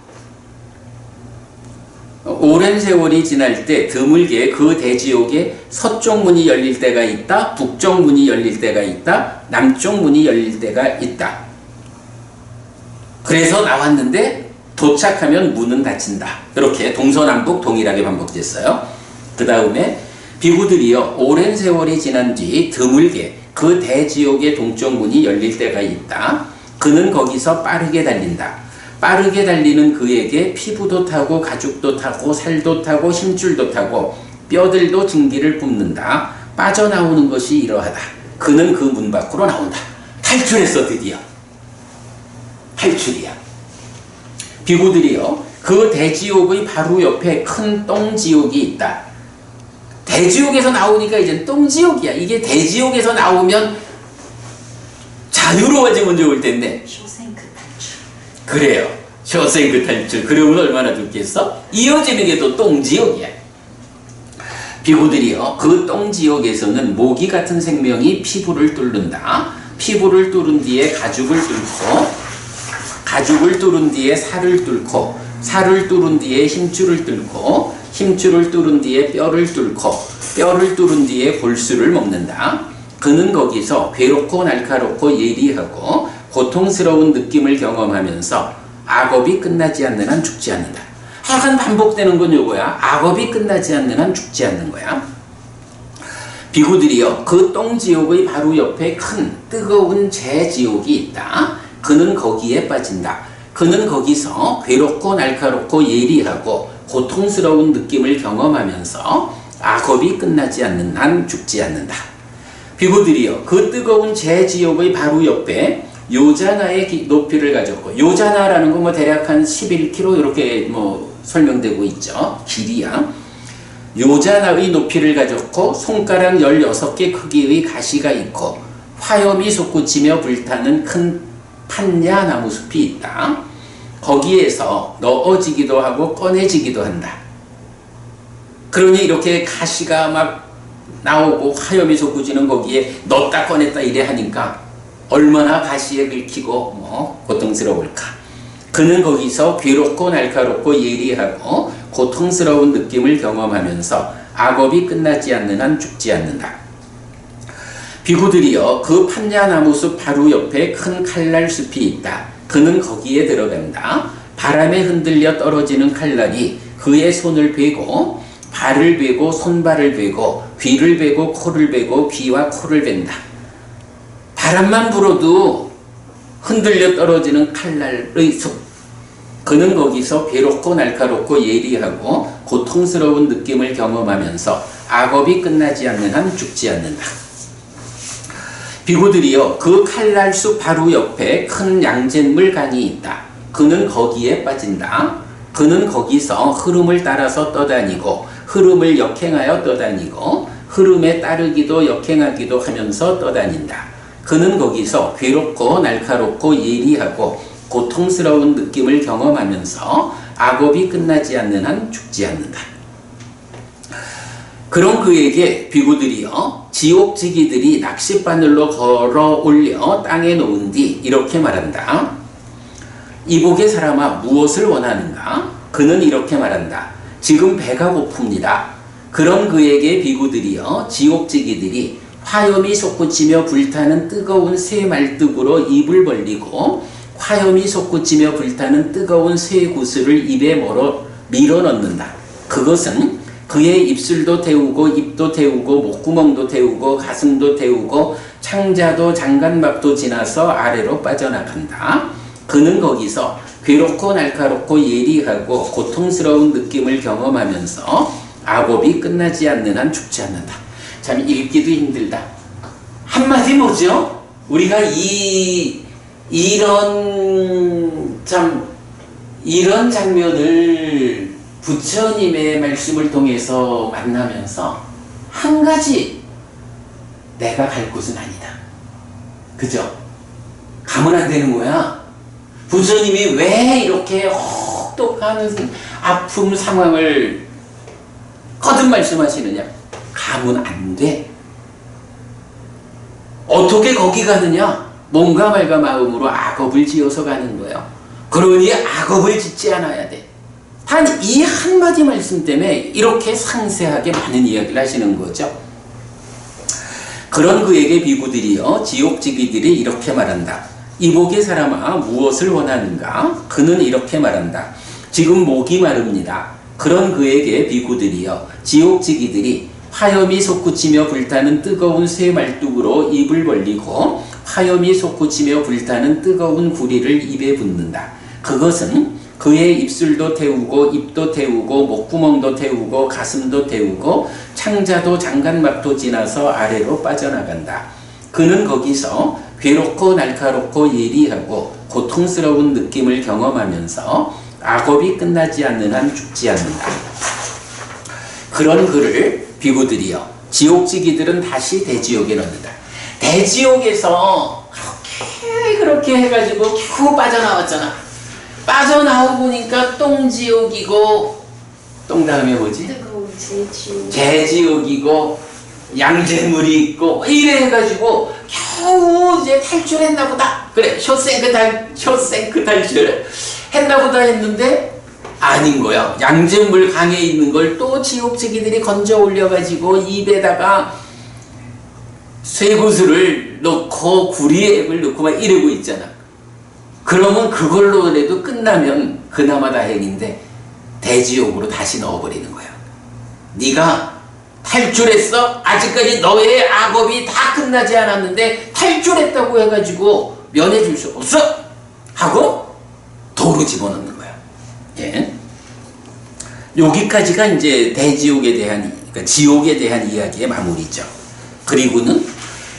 오랜 세월이 지날 때 드물게 그 대지옥에 서쪽 문이 열릴 때가 있다. 북쪽 문이 열릴 때가 있다. 남쪽 문이 열릴 때가 있다. 그래서 나왔는데 도착하면 문은 닫힌다. 이렇게 동서남북 동일하게 반복됐어요. 그 다음에 비구들이여 오랜 세월이 지난 뒤 드물게 그 대지옥의 동쪽 문이 열릴 때가 있다. 그는 거기서 빠르게 달린다. 빠르게 달리는 그에게 피부도 타고 가죽도 타고 살도 타고 힘줄도 타고 뼈들도 증기를 뿜는다. 빠져나오는 것이 이러하다. 그는 그 문 밖으로 나온다. 탈출했어. 드디어 탈출이야. 비구들이여 그 대지옥의 바로 옆에 큰 똥지옥이 있다. 대지옥에서 나오니까 이제 똥지옥이야. 이게 대지옥에서 나오면 자유로워지면 좋을 텐데. 쇼생크 탈출. 그래요. 쇼생크 탈출. 그러면 얼마나 좋겠어? 이어지는 게 또 똥지옥이야. 비구들이여 그 똥지옥에서는 모기 같은 생명이 피부를 뚫는다. 피부를 뚫은 뒤에 가죽을 뚫고 가죽을 뚫은 뒤에 살을 뚫고 살을 뚫은 뒤에 힘줄을 뚫고 힘줄을 뚫은 뒤에 뼈를 뚫고 뼈를 뚫은 뒤에 골수를 먹는다. 그는 거기서 괴롭고 날카롭고 예리하고 고통스러운 느낌을 경험하면서 악업이 끝나지 않는 한 죽지 않는다. 하여간 반복되는 건 요거야. 악업이 끝나지 않는 한 죽지 않는 거야. 비구들이여 그 똥지옥의 바로 옆에 큰 뜨거운 재지옥이 있다. 그는 거기에 빠진다. 그는 거기서 괴롭고 날카롭고 예리하고 고통스러운 느낌을 경험하면서 악업이 끝나지 않는 한 죽지 않는다. 비구들이여 그 뜨거운 재지옥의 바로 옆에 요자나의 높이를 가졌고 요자나라는 건 뭐 대략 한 11km 이렇게 뭐 설명되고 있죠. 길이야. 요자나의 높이를 가졌고 손가락 16개 크기의 가시가 있고 화염이 솟구치며 불타는 큰 판야 나무숲이 있다. 거기에서 넣어지기도 하고 꺼내지기도 한다. 그러니 이렇게 가시가 막 나오고 화염이 솟구지는 거기에 넣었다 꺼냈다 이래 하니까 얼마나 가시에 긁히고 고통스러울까. 그는 거기서 괴롭고 날카롭고 예리하고 고통스러운 느낌을 경험하면서 악업이 끝나지 않는 한 죽지 않는다. 비구들이여 그 판야나무숲 바로 옆에 큰 칼날 숲이 있다. 그는 거기에 들어간다. 바람에 흔들려 떨어지는 칼날이 그의 손을 베고 발을 베고 손발을 베고 귀를 베고 코를 베고 귀와 코를 벤다. 바람만 불어도 흔들려 떨어지는 칼날의 숲. 그는 거기서 괴롭고 날카롭고 예리하고 고통스러운 느낌을 경험하면서 악업이 끝나지 않는 한 죽지 않는다. 비구들이여 그 칼날숲 바로 옆에 큰 양잿물 강이 있다. 그는 거기에 빠진다. 그는 거기서 흐름을 따라서 떠다니고 흐름을 역행하여 떠다니고 흐름에 따르기도 역행하기도 하면서 떠다닌다. 그는 거기서 괴롭고 날카롭고 예리하고 고통스러운 느낌을 경험하면서 악업이 끝나지 않는 한 죽지 않는다. 그런 그에게 비구들이여 지옥지기들이 낚싯바늘로 걸어 올려 땅에 놓은 뒤 이렇게 말한다. 이복의 사람아 무엇을 원하는가? 그는 이렇게 말한다. 지금 배가 고픕니다. 그런 그에게 비구들이여 지옥지기들이 화염이 솟구치며 불타는 뜨거운 쇠 말뚝으로 입을 벌리고 화염이 솟구치며 불타는 뜨거운 쇠 구슬을 입에 밀어 넣는다. 그것은 그의 입술도 태우고 입도 태우고 목구멍도 태우고 가슴도 태우고 창자도 장관막도 지나서 아래로 빠져나간다. 그는 거기서 괴롭고 날카롭고 예리하고 고통스러운 느낌을 경험하면서 악업이 끝나지 않는 한 죽지 않는다. 참 읽기도 힘들다. 한마디 뭐죠? 우리가 이런 장면을 부처님의 말씀을 통해서 만나면서 한 가지 내가 갈 곳은 아니다. 그죠? 가면 안 되는 거야. 부처님이 왜 이렇게 혹독한 아픔 상황을 거듭 말씀하시느냐? 가면 안 돼. 어떻게 거기 가느냐? 몸과 말과 마음으로 악업을 지어서 가는 거예요. 그러니 악업을 짓지 않아야 돼. 단 이 한마디 말씀 때문에 이렇게 상세하게 많은 이야기를 하시는 거죠. 그런 그에게 비구들이여 지옥지기들이 이렇게 말한다. 이복의 사람아 무엇을 원하는가? 그는 이렇게 말한다. 지금 목이 마릅니다. 그런 그에게 비구들이여 지옥지기들이 화염이 솟구치며 불타는 뜨거운 쇠 말뚝으로 입을 벌리고 화염이 솟구치며 불타는 뜨거운 구리를 입에 붓는다. 그것은 그의 입술도 태우고 입도 태우고 목구멍도 태우고 가슴도 태우고 창자도 장관막도 지나서 아래로 빠져나간다. 그는 거기서 괴롭고 날카롭고 예리하고 고통스러운 느낌을 경험하면서 악업이 끝나지 않는 한 죽지 않는다. 그런 그를 비구들이여 지옥지기들은 다시 대지옥에 넣는다. 대지옥에서 그렇게 해가지고 겨우 빠져나왔잖아. 빠져나오고 보니까 똥지옥이고 똥 다음에 뭐지? 뜨거운 제지옥. 제지옥이고 양잿물이 있고 이래 해가지고 겨우 이제 탈출했나 보다. 그래 쇼생크 탈출 했나 보다 했는데 아닌 거야. 양잿물 강에 있는 걸 또 지옥지기들이 건져 올려가지고 입에다가 쇠구슬을 넣고 구리의 앱을 넣고 막 이러고 있잖아. 그러면 그걸로라도 끝나면 그나마 다행인데 대지옥으로 다시 넣어버리는 거야. 네가 탈출했어? 아직까지 너의 악업이 다 끝나지 않았는데 탈출했다고 해가지고 면해줄 수 없어! 하고 도로 집어넣는 거야. 예. 여기까지가 이제 대지옥에 대한, 그러니까 지옥에 대한 이야기의 마무리죠. 그리고는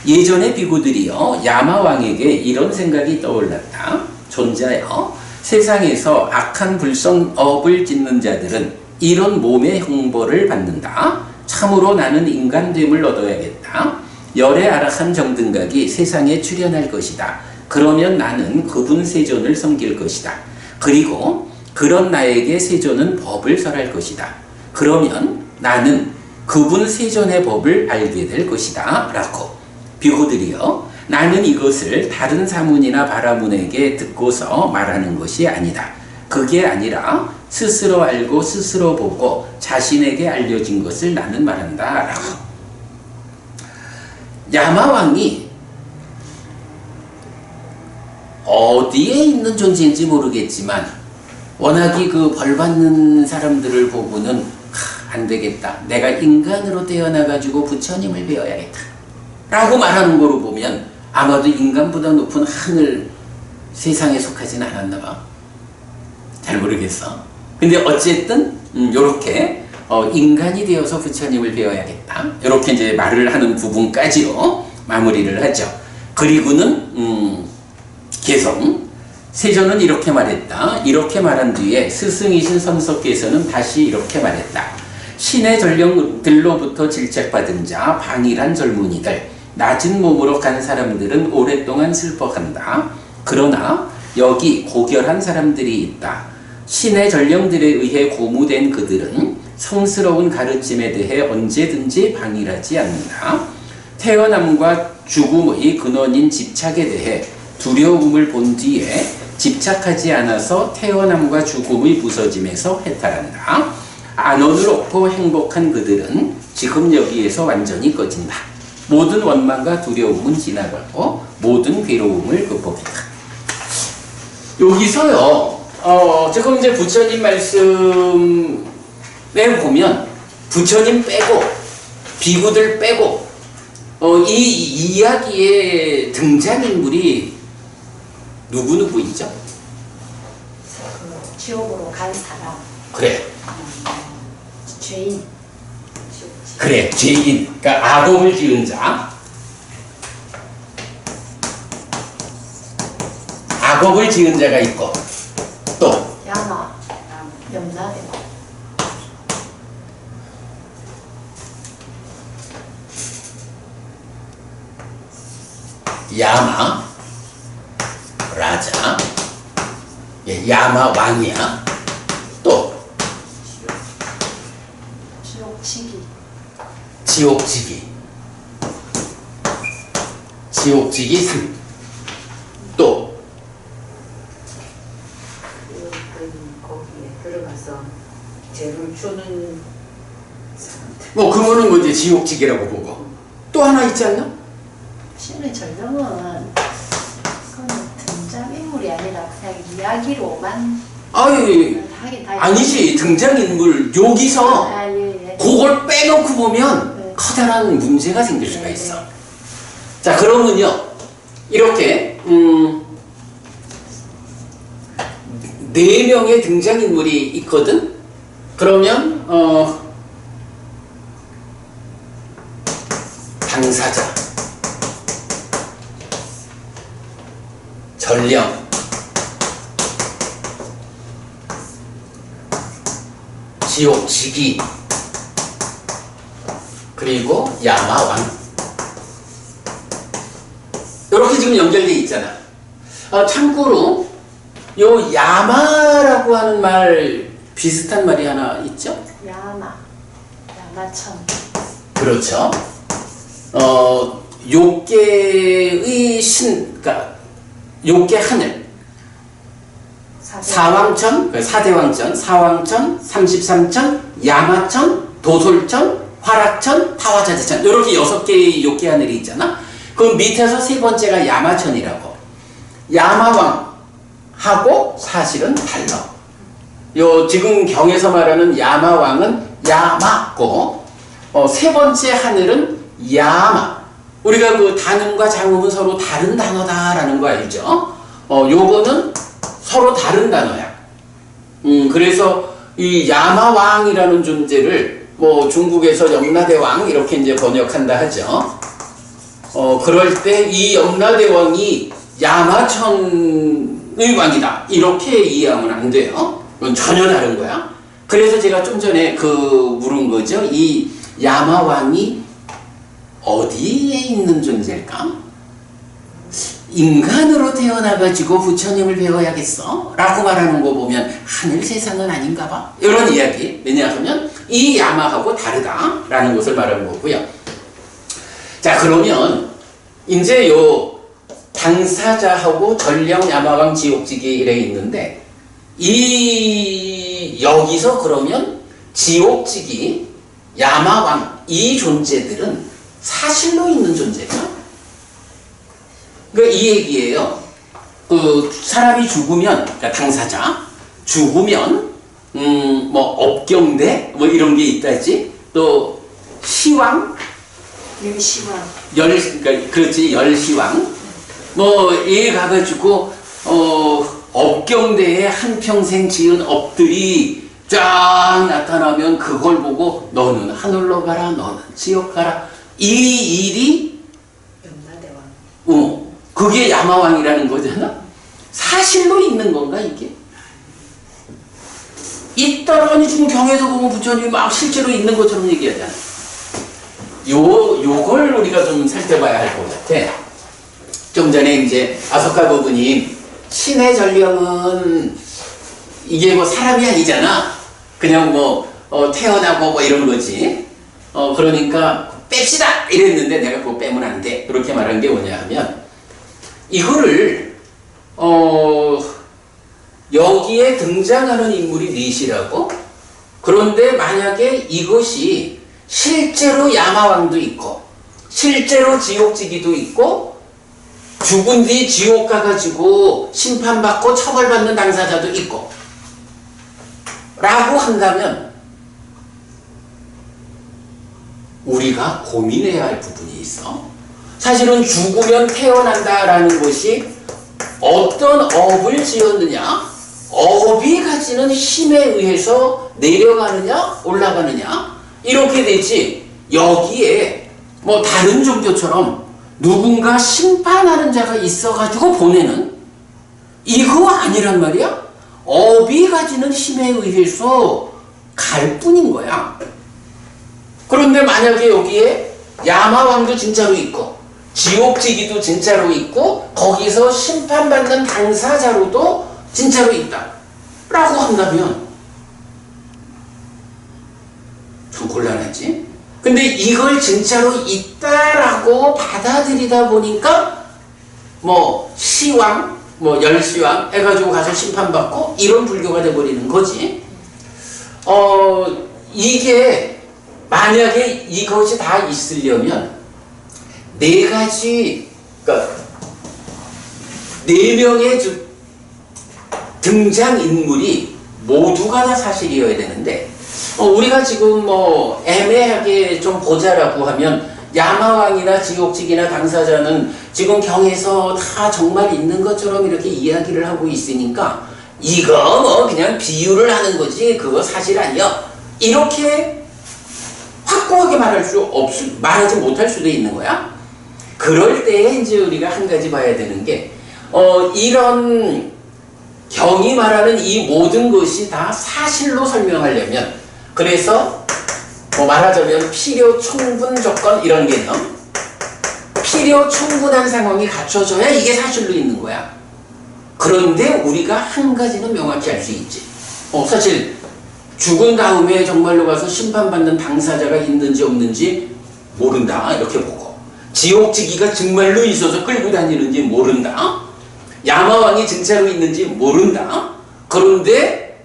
예전의 비구들이요 야마왕에게 이런 생각이 떠올랐다. 존자여, 세상에서 악한 불성업을 짓는 자들은 이런 몸의 형벌을 받는다. 참으로 나는 인간됨을 얻어야겠다. 열의 아락한 정등각이 세상에 출현할 것이다. 그러면 나는 그분 세존을 섬길 것이다. 그리고 그런 나에게 세존은 법을 설할 것이다. 그러면 나는 그분 세존의 법을 알게 될 것이다. 라고. 비구들이여, 나는 이것을 다른 사문이나 바라문에게 듣고서 말하는 것이 아니다. 그게 아니라 스스로 알고 스스로 보고 자신에게 알려진 것을 나는 말한다. 라고. 야마왕이 어디에 있는 존재인지 모르겠지만 워낙에 그 벌받는 사람들을 보고는 안 되겠다. 내가 인간으로 태어나가지고 부처님을 배워야겠다. 라고 말하는 거로 보면 아마도 인간보다 높은 하늘 세상에 속하진 않았나 봐. 잘 모르겠어. 근데 어쨌든 요렇게 인간이 되어서 부처님을 배워야겠다. 이렇게 이제 말을 하는 부분까지로 마무리를 하죠. 그리고는 계속 세존은 이렇게 말했다. 이렇게 말한 뒤에 스승이신 선석께서는 다시 이렇게 말했다. 신의 전령들로부터 질책받은 자, 방일한 젊은이들, 낮은 몸으로 간 사람들은 오랫동안 슬퍼한다. 그러나 여기 고결한 사람들이 있다. 신의 전령들에 의해 고무된 그들은 성스러운 가르침에 대해 언제든지 방일하지 않는다. 태어남과 죽음의 근원인 집착에 대해 두려움을 본 뒤에 집착하지 않아서 태어남과 죽음의 부서짐에서 해탈한다. 안원을 얻고 행복한 그들은 지금 여기에서 완전히 꺼진다. 모든 원망과 두려움은 지나가고 모든 괴로움을 극복한다. 여기서요, 지금 이제 부처님 말씀에 보면 부처님 빼고 비구들 빼고 이 이야기의 등장인물이 누구누구이죠? 지옥으로 간 사람. 그래. 죄인. 그래, 죄인. 그러니까 악업을 지은 자. 악업을 지은 자가 있고 또 야마. 염라대. 야마 라자, 야마 왕이야. 또 지옥치기. 지옥지기, 지옥지기 3. 또 거기에 들어가서 죄를 주는 사람들. 뭐 그거는 뭐 이제 지옥지기라고 보고 또 하나 있지 않나? 신의 전령은 그건 등장인물이 아니라 그냥 이야기로만 아유, 하긴 다 아니지. 등장인물 여기서 예. 그걸 빼놓고 보면 커다란 문제가 생길 수가 있어. 자, 그러면요, 이렇게 4명의 등장인물이 있거든. 그러면 당사자, 전령, 지옥지기, 그리고 야마왕. 이렇게 지금 연결되어 있잖아. 참고로 요 야마라고 하는 말 비슷한 말이 하나 있죠? 야마천. 그렇죠. 욕계의 신, 그러니까 욕계 하늘, 사왕천, 4대왕천, 사왕천, 33천, 야마천, 도솔천, 화락천, 타화자재천, 이렇게 6개의 욕계 하늘이 있잖아. 그 밑에서 3번째가 야마천이라고. 야마왕하고 사실은 달라. 요 지금 경에서 말하는 야마왕은 야마고, 3번째 하늘은 야마. 우리가 그 단음과 장음은 서로 다른 단어다라는 거 알죠? 요거는 서로 다른 단어야. 그래서 이 야마왕이라는 존재를 뭐 중국에서 염라대왕 이렇게 이제 번역한다 하죠. 그럴 때 이 염라대왕이 야마천의 왕이다. 이렇게 이해하면 안 돼요. 그건 전혀 다른 거야. 그래서 제가 좀 전에 물은 거죠. 이 야마왕이 어디에 있는 존재일까? 인간으로 태어나가지고 부처님을 배워야겠어? 라고 말하는 거 보면 하늘 세상은 아닌가 봐. 이런 이야기. 왜냐하면 이 야마하고 다르다라는 것을 말하는 거고요. 자, 그러면 이제 요 당사자하고 전령 야마왕 지옥지기 이래 있는데 여기서 그러면 지옥지기 야마왕 이 존재들은 사실로 있는 존재가 그러니까 이 얘기예요. 그 사람이 죽으면 그러니까 당사자 죽으면 뭐 업경대 뭐 이런 게 있다지. 또 시왕 열시왕 그러니까 그렇지 열시왕 뭐 얘 가가지고 업경대에 한평생 지은 업들이 쫙 나타나면 그걸 보고 너는 하늘로 가라 너는 지옥 가라 이 일이 염라대왕 그게 야마왕이라는 거잖아. 사실로 있는 건가 이게? 있다라니 지금 경에서 보면 부처님이 막 실제로 있는 것처럼 얘기하잖아. 요걸 우리가 좀 살펴봐야 할 것 같아. 좀 전에 이제 아소카 부부님 신의 전령은 이게 뭐 사람이 아니잖아. 그냥 뭐 태어나고 뭐 이런 거지. 그러니까 뺍시다 이랬는데 내가 그거 빼면 안 돼. 그렇게 말한 게 뭐냐 하면 이거를 여기에 등장하는 인물이 넷이라고. 그런데 만약에 이것이 실제로 야마왕도 있고 실제로 지옥지기도 있고 죽은 뒤 지옥 가가지고 심판받고 처벌받는 당사자도 있고 라고 한다면 우리가 고민해야 할 부분이 있어. 사실은 죽으면 태어난다라는 것이 어떤 업을 지었느냐, 업이 가지는 힘에 의해서 내려가느냐, 올라가느냐 이렇게 되지. 여기에 뭐 다른 종교처럼 누군가 심판하는 자가 있어가지고 보내는 이거 아니란 말이야. 업이 가지는 힘에 의해서 갈 뿐인 거야. 그런데 만약에 여기에 야마왕도 진짜로 있고 지옥지기도 진짜로 있고 거기서 심판받는 당사자로도 진짜로 있다 라고 한다면 좀 곤란하지. 근데 이걸 진짜로 있다라고 받아들이다 보니까 뭐 시왕 뭐 열시왕 해가지고 가서 심판받고 이런 불교가 돼버리는 거지. 이게 만약에 이것이 다 있으려면 네 가지, 그러니까 네 명의 등장인물이 모두가 다 사실이어야 되는데 우리가 지금 뭐 애매하게 좀 보자라고 하면 야마왕이나 지옥지기나 당사자는 지금 경에서 다 정말 있는 것처럼 이렇게 이야기를 하고 있으니까 이거 뭐 그냥 비유를 하는 거지 그거 사실 아니야 이렇게 확고하게 말하지 못할 수도 있는 거야. 그럴 때에 이제 우리가 한 가지 봐야 되는 게 이런 경이 말하는 이 모든 것이 다 사실로 설명하려면 그래서 뭐 말하자면 필요 충분 조건 이런 개념 필요 충분한 상황이 갖춰져야 이게 사실로 있는 거야. 그런데 우리가 한 가지는 명확히 알 수 있지. 사실 죽은 다음에 정말로 가서 심판받는 당사자가 있는지 없는지 모른다 이렇게 보고 지옥지기가 정말로 있어서 끌고 다니는지 모른다. 야마왕이 진짜로 있는지 모른다. 그런데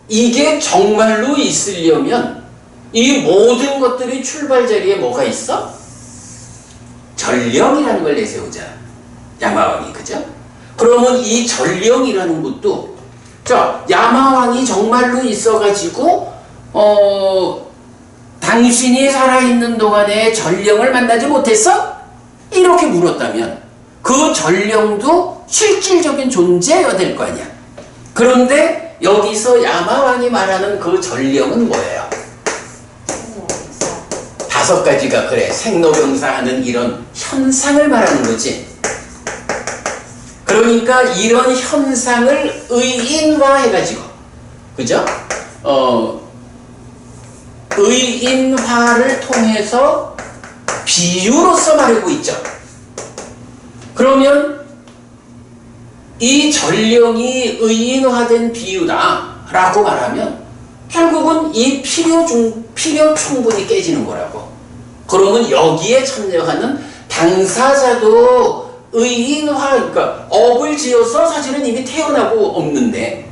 이게 정말로 있으려면 이 모든 것들이 출발 자리에 뭐가 있어? 전령이라는 걸 내세우자. 야마왕이 그죠? 그러면 이 전령이라는 것도 자 야마왕이 정말로 있어가지고 당신이 살아있는 동안에 전령을 만나지 못했어? 이렇게 물었다면 그 전령도 실질적인 존재여야 될 거 아니야. 그런데 여기서 야마왕이 말하는 그 전령은 뭐예요? 다섯 가지가 그래 생로병사하는 이런 현상을 말하는 거지. 그러니까 이런 현상을 의인화해가지고 그죠? 의인화를 통해서 비유로서 말하고 있죠. 그러면 이 전령이 의인화된 비유다라고 말하면 결국은 이 필요 충분이 깨지는 거라고. 그러면 여기에 참여하는 당사자도 의인화, 그러니까 업을 지어서 사실은 이미 태어나고 없는데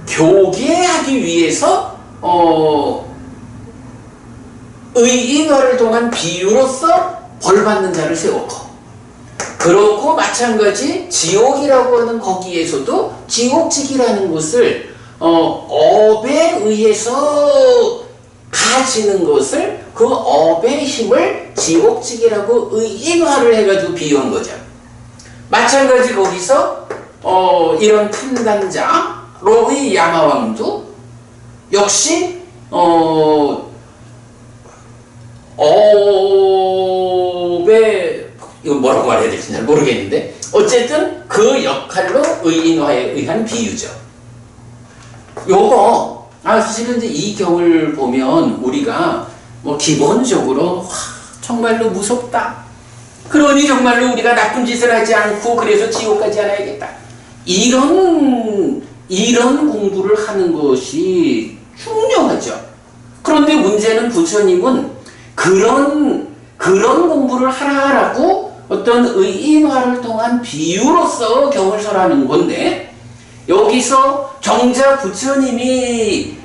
교계하기 위해서 의인화를 통한 비유로서 벌받는 자를 세웠고, 그렇고 마찬가지 지옥이라고 하는 거기에서도 지옥직이라는 것을 업에 의해서 가지는 것을 그 업의 힘을 지옥직이라고 의인화를 해가지고 비유한 거죠. 마찬가지 거기서 이런 판단자로의 야마왕도 역시 업에 이거 뭐라고 말해야 될지 잘 모르겠는데 어쨌든 그 역할로 의인화에 의한 비유죠. 요거 사실은 이제 이 경을 보면 우리가 뭐 기본적으로 정말로 무섭다. 그러니 정말로 우리가 나쁜 짓을 하지 않고 그래서 지옥 가지 않아야겠다. 이런 공부를 하는 것이 중요하죠. 그런데 문제는 부처님은 그런 공부를 하라라고 어떤 의인화를 통한 비유로서 경을 설하는 건데, 여기서 정작 부처님이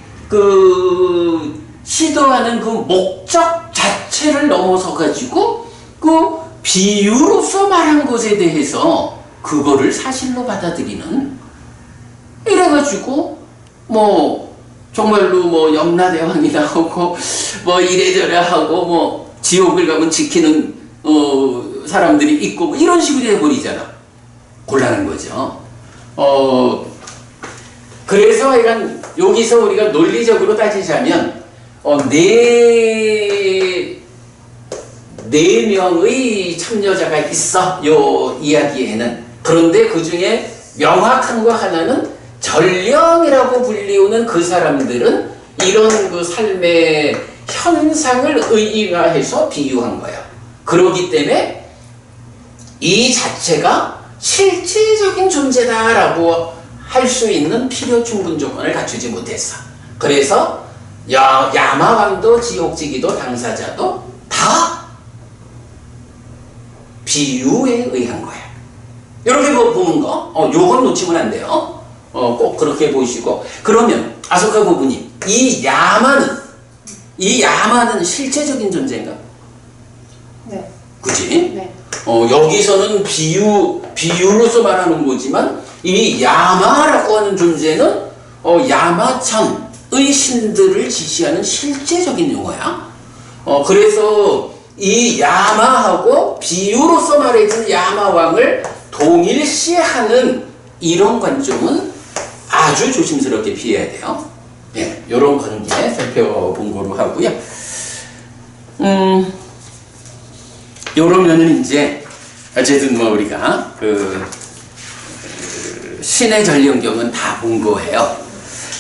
시도하는 그 목적 자체를 넘어서 가지고 그 비유로서 말한 것에 대해서 그거를 사실로 받아들이는, 이래가지고 정말로 염라대왕이 나오고 이래저래 하고 지옥을 가면 지키는 사람들이 있고 이런 식으로 해버리잖아. 곤란한 거죠. 그래서 하여간 여기서 우리가 논리적으로 따지자면 네 명의 참여자가 있어, 요 이야기에는. 그런데 그 중에 명확한 거 하나는 전령이라고 불리우는 그 사람들은 이런 그 삶의 현상을 의인화해서 비유한 거야. 그러기 때문에 이 자체가 실질적인 존재다라고 할 수 있는 필요 충분 조건을 갖추지 못했어. 그래서 야마왕도 지옥지기도 당사자도 다 비유에 의한 거야. 이렇게 보는 거, 요건 놓치면 안 돼요. 꼭 그렇게 보시고. 그러면 아소카 부부님, 이 야마는 실제적인 존재인가? 네. 그치? 네. 여기서는 비유로서 말하는 거지만 이 야마라고 하는 존재는 야마천의 신들을 지시하는 실제적인 용어야. 그래서 이 야마하고 비유로서 말해진 야마왕을 동일시하는 이런 관점은 아주 조심스럽게 피해야 돼요. 네, 이런 관계 살펴본 거로 하고요. 요러면은 이제 어쨌든 우리가 신의 전령경은 다 본 거예요.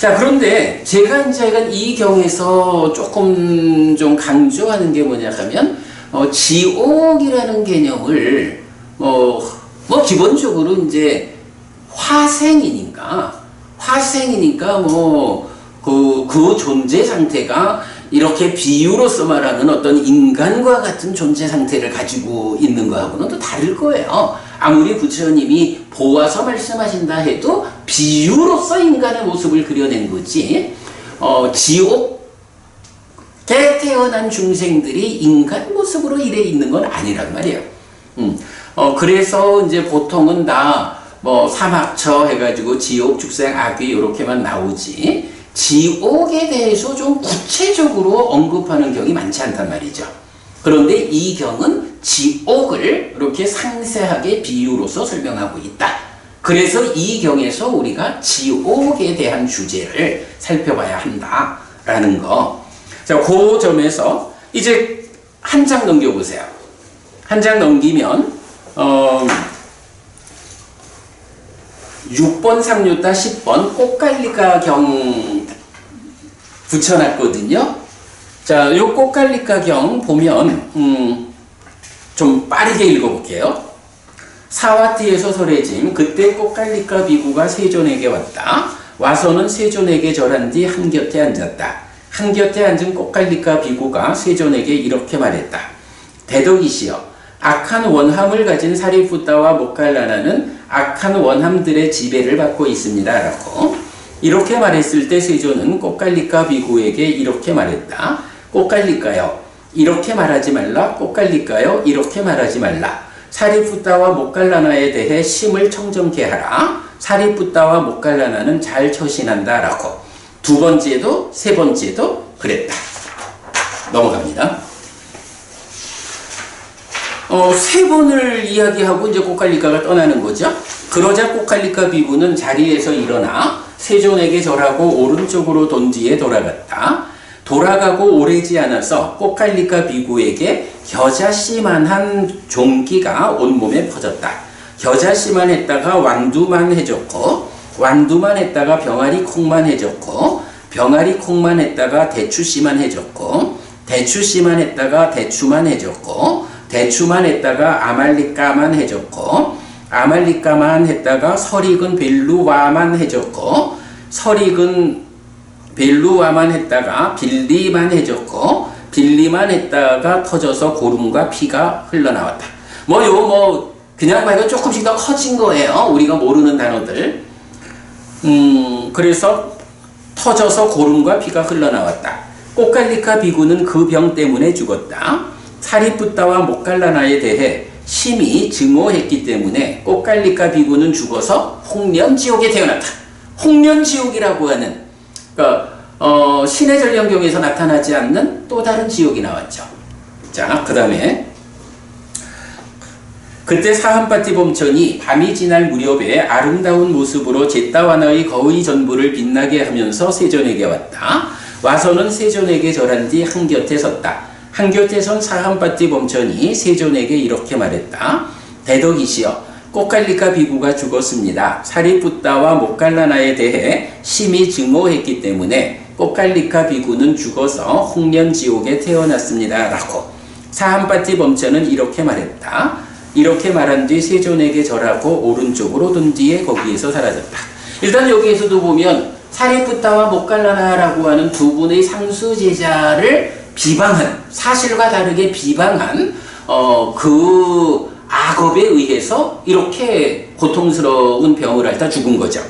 자, 그런데 제가 이제 이 경에서 조금 좀 강조하는 게 뭐냐 하면 지옥이라는 개념을 기본적으로 이제 화생이니까 그 존재 상태가 이렇게 비유로서 말하는 어떤 인간과 같은 존재 상태를 가지고 있는 거하고는 또 다를 거예요. 아무리 부처님이 보아서 말씀하신다 해도 비유로서 인간의 모습을 그려낸 거지, 지옥에 태어난 중생들이 인간 모습으로 이래 있는 건 아니란 말이에요. 그래서 이제 보통은 다 사막처 해가지고 지옥, 축생, 악귀 이렇게만 나오지, 지옥에 대해서 좀 구체적으로 언급하는 경이 많지 않단 말이죠. 그런데 이 경은 지옥을 이렇게 상세하게 비유로서 설명하고 있다. 그래서 이 경에서 우리가 지옥에 대한 주제를 살펴봐야 한다라는 거. 자, 그 점에서 이제 한 장 넘겨보세요. 한 장 넘기면 6번 상류따 10번 꽃갈리가 경 붙여놨거든요. 자, 요 꽃갈리가 경 보면 좀 빠르게 읽어볼게요. 사와티에서 설해짐. 그때 꽃갈리카 비구가 세존에게 왔다. 와서는 세존에게 절한 뒤 한곁에 앉았다. 한곁에 앉은 꽃갈리카 비구가 세존에게 이렇게 말했다. 대덕이시여, 악한 원함을 가진 사리푸타와 모칼라나는 악한 원함들의 지배를 받고 있습니다. 라고 이렇게 말했을 때 세존은 꽃갈리카 비구에게 이렇게 말했다. 꽃갈리카여, 이렇게 말하지 말라. 꽃갈리카여, 이렇게 말하지 말라. 사리푸타와 모칼라나에 대해 심을 청정케 하라. 사리푸타와 모칼라나는 잘 처신한다. 라고 두 번째도 세 번째도 그랬다. 넘어갑니다. 세 번을 이야기하고 이제 꽃갈리카가 떠나는 거죠. 그러자 꽃갈리카 비구는 자리에서 일어나 세존에게 절하고 오른쪽으로 돈 뒤에 돌아갔다. 돌아가고 오래지 않아서 꽃갈리카 비구에게 겨자씨만한 종기가 온몸에 퍼졌다. 겨자씨만 했다가 완두만 해줬고, 완두만 했다가 병아리 콩만 해줬고, 병아리 콩만 했다가 대추씨만 해줬고, 대추씨만 했다가 대추만 해줬고, 대추만 했다가 아말리까만 해줬고, 아말리까만 했다가 설익은 벨루와만 해줬고, 설익은 벨루와만 했다가 빌리만 해줬고, 빌리만 했다가 터져서 고름과 피가 흘러나왔다. 그냥 말고 조금씩 더 커진 거예요. 우리가 모르는 단어들. 그래서 터져서 고름과 피가 흘러나왔다. 꽃갈리카 비구는 그 병 때문에 죽었다. 사리푸타와 모칼라나에 대해 심히 증오했기 때문에 꽃갈리카 비구는 죽어서 홍련지옥에 태어났다. 홍련지옥이라고 하는, 그러니까 신의 전령경에서 나타나지 않는 또 다른 지옥이 나왔죠. 자, 그 다음에 그때 사한파티 범천이 밤이 지날 무렵에 아름다운 모습으로 제따와나의 거의 전부를 빛나게 하면서 세존에게 왔다. 와서는 세존에게 절한 뒤 한곁에 섰다. 한곁에 선 사한파티 범천이 세존에게 이렇게 말했다. 대덕이시여, 꽃갈리카 비구가 죽었습니다. 사리푸타와 모칼라나에 대해 심히 증오했기 때문에 꽃갈리카 비구는 죽어서 홍련지옥에 태어났습니다. 라고 사한파티 범천은 이렇게 말했다. 이렇게 말한 뒤 세존에게 절하고 오른쪽으로 돈 뒤에 거기에서 사라졌다. 일단 여기에서도 보면 사리푸타와 모칼라나라고 하는 두 분의 상수 제자를 비방한, 사실과 다르게 비방한 그 악업에 의해서 이렇게 고통스러운 병을 앓다 죽은 거죠.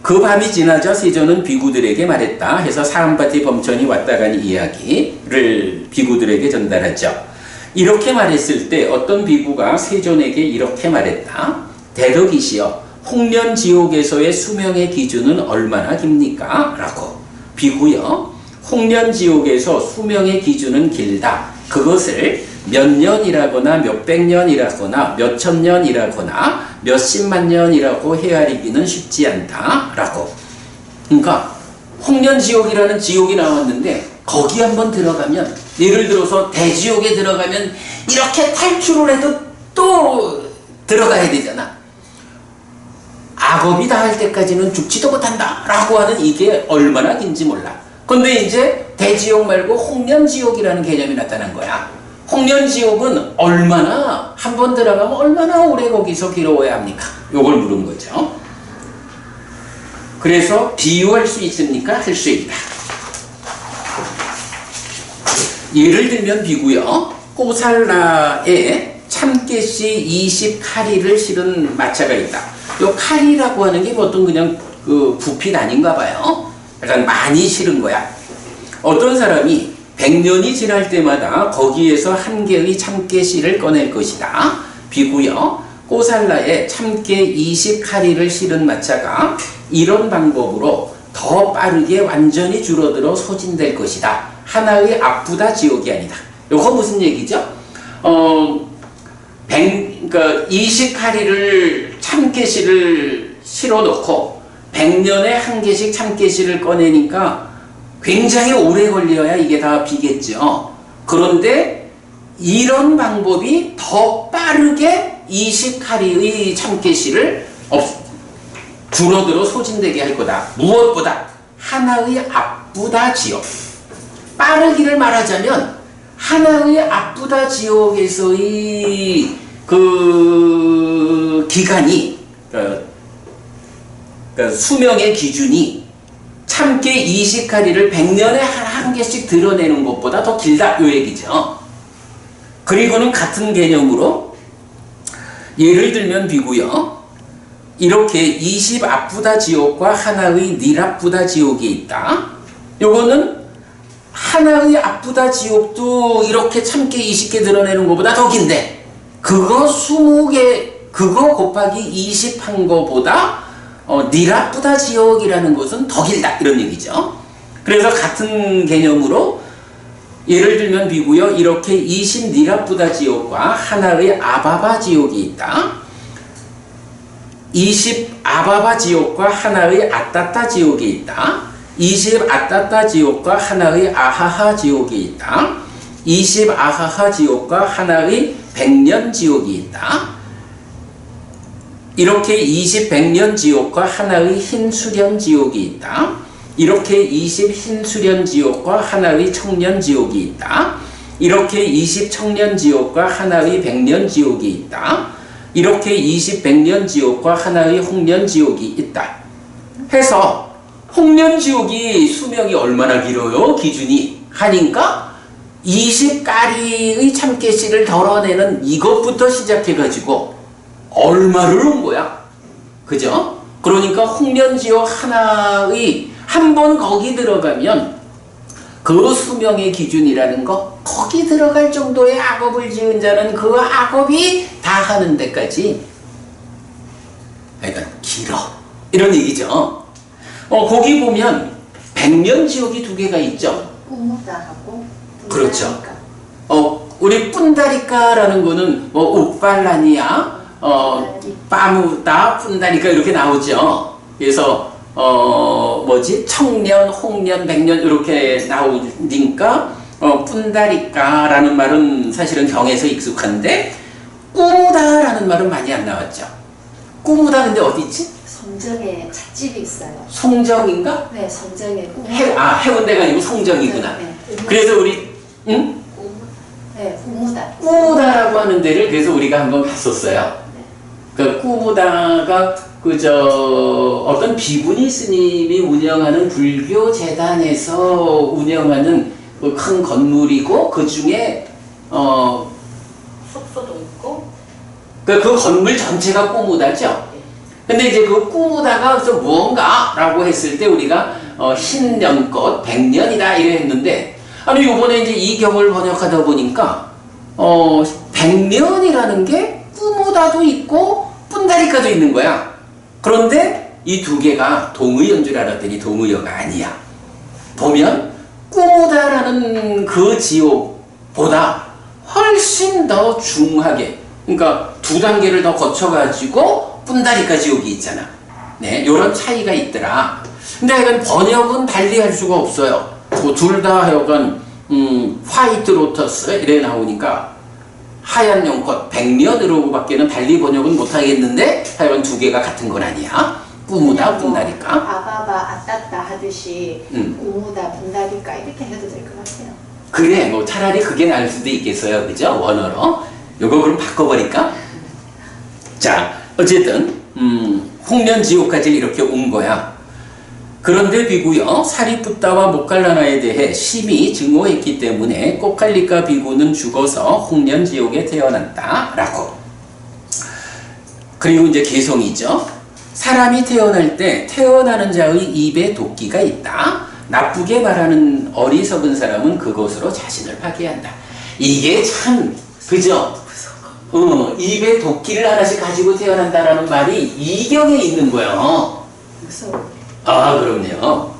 그 밤이 지나자 세존은 비구들에게 말했다 해서 사한파티 범천이 왔다 간 이야기를 비구들에게 전달하죠. 이렇게 말했을 때 어떤 비구가 세존에게 이렇게 말했다. 대덕이시여, 홍련지옥에서의 수명의 기준은 얼마나 깁니까? 라고. 비구여, 홍련지옥에서 수명의 기준은 길다. 그것을 몇 년이라거나 몇백 년이라거나 몇천 년이라거나 몇십만 년이라고 헤아리기는 쉽지 않다. 라고. 그러니까 홍련지옥이라는 지옥이 나왔는데 거기 한번 들어가면, 예를 들어서 대지옥에 들어가면 이렇게 탈출을 해도 또 들어가야 되잖아. 악업이 다할 때까지는 죽지도 못한다 라고 하는 이게 얼마나 긴지 몰라. 근데 이제 대지옥 말고 홍련지옥이라는 개념이 나타난 거야. 홍련지옥은 얼마나, 한 번 들어가면 얼마나 오래 거기서 기러워야 합니까? 요걸 물은 거죠. 그래서 비유할 수 있습니까? 할 수 있다. 예를 들면 비구요. 꼬살라에 참깨씨 20카리를 실은 마차가 있다. 요 카리라고 하는 게 보통 그냥 그 부핏 아닌가 봐요. 약간 많이 실은 거야. 어떤 사람이 100년이 지날 때마다 거기에서 한 개의 참깨씨를 꺼낼 것이다. 비구요. 꼬살라에 참깨 20카리를 실은 마차가 이런 방법으로 더 빠르게 완전히 줄어들어 소진될 것이다. 하나의 아프다 지옥이 아니다. 요거 무슨 얘기죠? 그러니까 20카리를 참깨씨를 실어 놓고 100년에 한 개씩 참깨씨를 꺼내니까 굉장히 오래 걸려야 이게 다 비겠죠. 그런데 이런 방법이 더 빠르게 20카리의 참깨씨를 줄어들어 소진되게 할 거다. 무엇보다 하나의 아프다 지옥. 빠르기를 말하자면 하나의 아프다 지옥에서의 그 기간이 그러니까 수명의 기준이 참깨 20가리를 100년에 한 개씩 드러내는 것보다 더 길다 요 얘기죠. 그리고는 같은 개념으로 예를 들면 비고요. 이렇게 20 아프다 지옥과 하나의 니랍부다 지옥이 있다. 요거는 하나의 아프다 지옥도 이렇게 참깨 20개 드러내는 것보다 더 긴데 그거 20개 그거 곱하기 20 한 거보다 니랍부다 지옥이라는 것은 더 길다 이런 얘기죠. 그래서 같은 개념으로 예를 들면 비고요. 이렇게 20 니랍부다 지옥과 하나의 아바바 지옥이 있다. 20 아바바 지옥과 하나의 아따따 지옥이 있다. 20 아따따 지옥과 하나의 아하하 지옥이 있다. 20 아하하 지옥과 하나의 백년 지옥이 있다. 이렇게 20 백년 지옥과 하나의 흰수련 지옥이 있다. 이렇게 20 흰수련 지옥과 하나의 청년 지옥이 있다. 이렇게 20 청년 지옥과 하나의 백년 지옥이 있다. 이렇게 20 백년 지옥과 하나의 홍년 지옥이 있다. 해서 홍년 지옥이 수명이 얼마나 길어요? 기준이 하니까 20가리의 참깨씨를 덜어내는 이것부터 시작해가지고 얼마를 온 거야? 그죠? 그러니까 홍년 지옥 하나의 한 번 거기 들어가면 그 수명의 기준이라는 거 거기 들어갈 정도의 악업을 지은 자는 그 악업이 다 하는 데까지 그러니까 길어 이런 얘기죠. 거기 보면 백년 지옥이 두 개가 있죠. 꾸무다하고 그렇죠. 우리 푼다리까라는 거는 뭐 옥발라니아 빠무다 푼다리까 이렇게 나오죠. 그래서 뭐지 청년, 홍년, 백년 이렇게 나오니까 푼다리까라는 말은 사실은 경에서 익숙한데 꾸무다라는 말은 많이 안 나왔죠. 꾸무다 근데 어디 있지? 성정에 찻집이 있어요. 송정인가? 네, 성정에 꾸무다. 해운대가 아니고 송정이구나. 네, 네. 그래서 우리 응? 네, 꾸무다. 꾸무다라고 하는 데를 그래서 우리가 한번 갔었어요. 그 꾸무다가 어떤 비구니 스님이 운영하는 불교 재단에서 운영하는 그 큰 건물이고 그 중에 숙소도 있고 그 건물 전체가 꾸무다죠. 근데 이제 그 꾸무다가 좀 무언가라고 했을 때 우리가 흰년꽃 백년이다 이래 했는데 아니 요번에 이제 이 경을 번역하다 보니까 백년이라는 게 꾸무다도 있고 푼다리까도 있는 거야. 그런데 이 두 개가 동의어인 줄 알았더니 동의어가 아니야. 보면 꾸무다라는 그 지옥보다 훨씬 더 중하게 그러니까 두 단계를 더 거쳐가지고 푼다리까 지옥이 있잖아. 네, 요런 차이가 있더라. 근데 하여간 번역은 달리 할 수가 없어요. 둘 다 하여간 화이트 로터스 이래 나오니까 하얀 연꽃 백년으로 밖에는 달리 번역은 못하겠는데 하여간 두 개가 같은 건 아니야. 꾸무다 푼다리까. 아바바 아따따 하듯이 꾸무다 푼다리까 이렇게 해도 될 것 같아요. 그래 뭐 차라리 그게 나을 수도 있겠어요. 그죠? 원어로. 요거 그럼 바꿔버릴까? 자 어쨌든 홍련지옥까지 이렇게 온 거야. 그런데 비구요 사리푸타와 모칼라나에 대해 심히 증오했기 때문에 꼬칼리카 비구는 죽어서 홍련지옥에 태어났다 라고. 그리고 이제 개성이죠. 사람이 태어날 때 태어나는 자의 입에 도끼가 있다. 나쁘게 말하는 어리석은 사람은 그것으로 자신을 파괴한다. 이게 참 그죠? 입에 도끼를 하나씩 가지고 태어난다라는 말이 이경에 있는 거예요. 무서워. 아, 그럼요.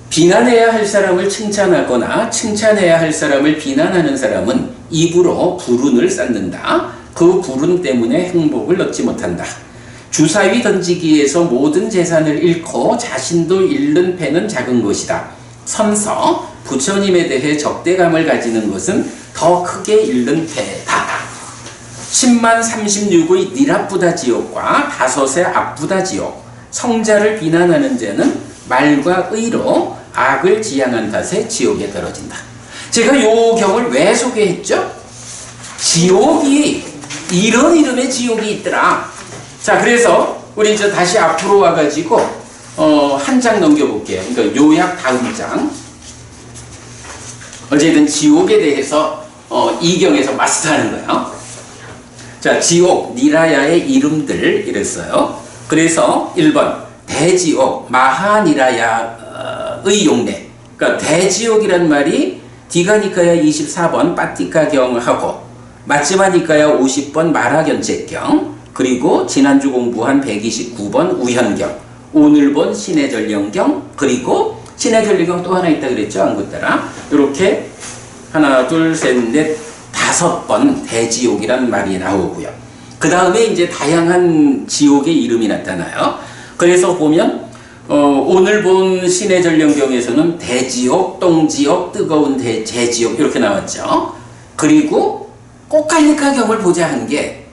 비난해야 할 사람을 칭찬하거나 칭찬해야 할 사람을 비난하는 사람은 입으로 불운을 쌓는다. 그 불운 때문에 행복을 얻지 못한다. 주사위 던지기에서 모든 재산을 잃고 자신도 잃는 패는 작은 것이다. 선서, 부처님에 대해 적대감을 가지는 것은 더 크게 잃는 패다. 10만 36의 니랍부다 지옥과 5의 압부다 지옥. 성자를 비난하는 자는 말과 의로 악을 지향한 탓에 지옥에 떨어진다. 제가 요 경을 왜 소개했죠? 지옥이 이런 이름의 지옥이 있더라. 자, 그래서 우리 이제 다시 앞으로 와가지고 한 장 넘겨볼게요. 그러니까 요약 다음 장. 어쨌든 지옥에 대해서 이경에서 마스터하는 거예요. 자, 지옥, 니라야의 이름들 이랬어요. 그래서 1번 대지옥, 마하니라야의 용례. 그러니까 대지옥이란 말이 디가니카야 24번 빠티카경하고 마지마니까야 50번 마라견책경, 그리고 지난주 공부한 129번 우현경, 오늘 본 신해전령경, 그리고 신해전령경 또 하나 있다 그랬죠? 안굿따라. 이렇게 하나, 둘, 셋, 넷, 5번 대지옥이란 말이 나오고요. 그 다음에 이제 다양한 지옥의 이름이 나타나요. 그래서 보면 오늘 본 신해전령경에서는 대지옥, 똥지옥, 뜨거운 제지옥 이렇게 나왔죠. 그리고 꽃갈리카경을 보자 한 게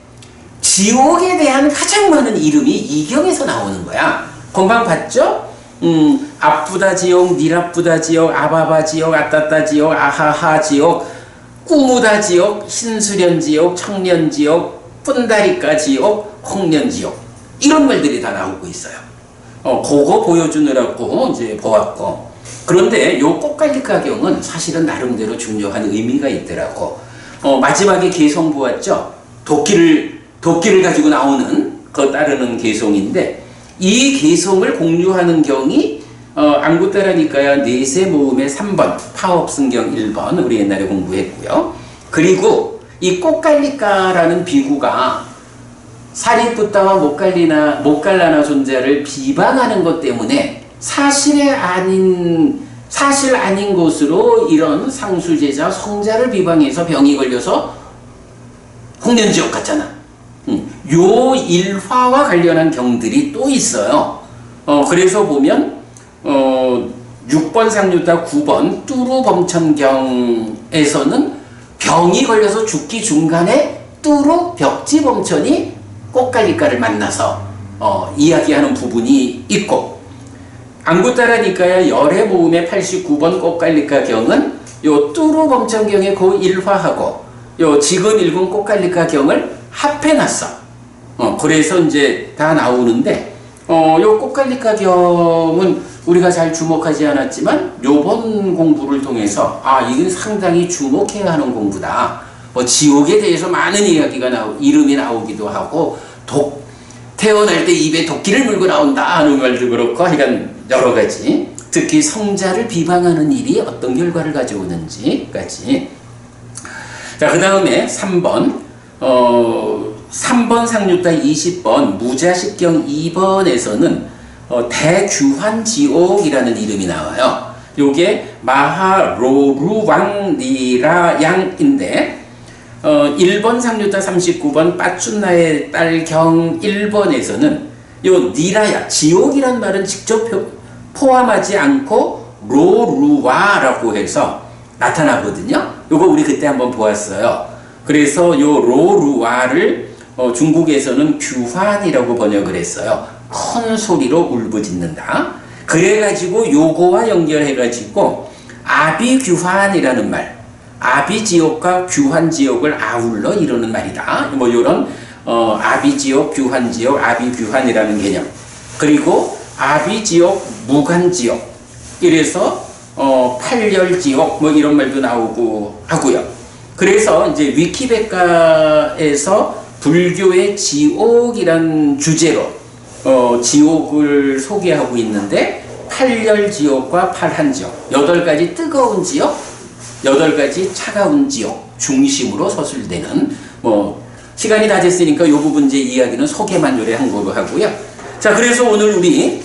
지옥에 대한 가장 많은 이름이 이경에서 나오는 거야. 건방 봤죠? 아프다 지옥, 니라쁘다 지옥, 아바바 지옥, 아따따 지옥, 아하하 지옥, 꾸무다 지옥, 신수련 지옥, 청년 지옥, 푼다리까 지옥, 홍련 지옥, 이런 말들이 다 나오고 있어요. 그거 보여주느라고 이제 보았고, 그런데 요 꽃갈리카경은 사실은 나름대로 중요한 의미가 있더라고. 마지막에 개송 보았죠? 도끼를 가지고 나오는 그 따르는 개송인데, 이 개송을 공유하는 경이 안굿따라니까야 네세 모음의 3번 파업승경 1번 우리 옛날에 공부했고요. 그리고 이 꽃갈리까라는 비구가 사리뿌따와 못갈라나 존재를 비방하는 것 때문에 사실 아닌 곳으로 이런 상수제자 성자를 비방해서 병이 걸려서 홍련지옥 갔잖아. 요 일화와 관련한 경들이 또 있어요. 그래서 보면 6번 상류다 9번 뚜루범천경에서는 병이 걸려서 죽기 중간에 뚜루 벽지범천이 꽃갈리까를 만나서 이야기하는 부분이 있고, 안굿따라니까야 열의 모음의 89번 꽃갈리까경은 요 뚜루범천경의 그 일화하고 요 지금 읽은 꽃갈리까경을 합해놨어. 그래서 이제 다 나오는데, 요 꽃갈리까경은 우리가 잘 주목하지 않았지만 요번 공부를 통해서 이건 상당히 주목해야 하는 공부다. 지옥에 대해서 많은 이야기가 이름이 나오기도 하고, 태어날 때 입에 도끼를 물고 나온다 하는 말도 그렇고, 하여간 여러 가지, 특히 성자를 비방하는 일이 어떤 결과를 가져오는지까지. 자, 그 다음에 3번 상류다 20번 무자식경 2번에서는 대규환지옥이라는 이름이 나와요. 요게 마하로루왕니라양인데 1번 상류다 39번 빠춘나의 딸경 1번에서는 요 니라야, 지옥이란 말은 직접 포함하지 않고 로루와라고 해서 나타나거든요. 요거 우리 그때 한번 보았어요. 그래서 요 로루와를 중국에서는 규환이라고 번역을 했어요. 큰 소리로 울부짖는다. 그래가지고 요거와 연결해가지고 아비규환이라는 말, 아비지옥과 규환지옥을 아울러 이루는 말이다. 뭐 요런 아비지옥, 규환지옥, 아비규환이라는 개념. 그리고 아비지옥, 무간지옥. 이래서 팔열지옥 뭐 이런 말도 나오고 하고요. 그래서 이제 위키백과에서 불교의 지옥이란 주제로 지옥을 소개하고 있는데, 팔열지옥과 팔한지옥, 8가지 뜨거운 지옥, 8가지 차가운 지옥 중심으로 서술되는, 시간이 다 됐으니까 이 부분 이제 이야기는 소개만 요래한 거로 하고요. 자, 그래서 오늘 우리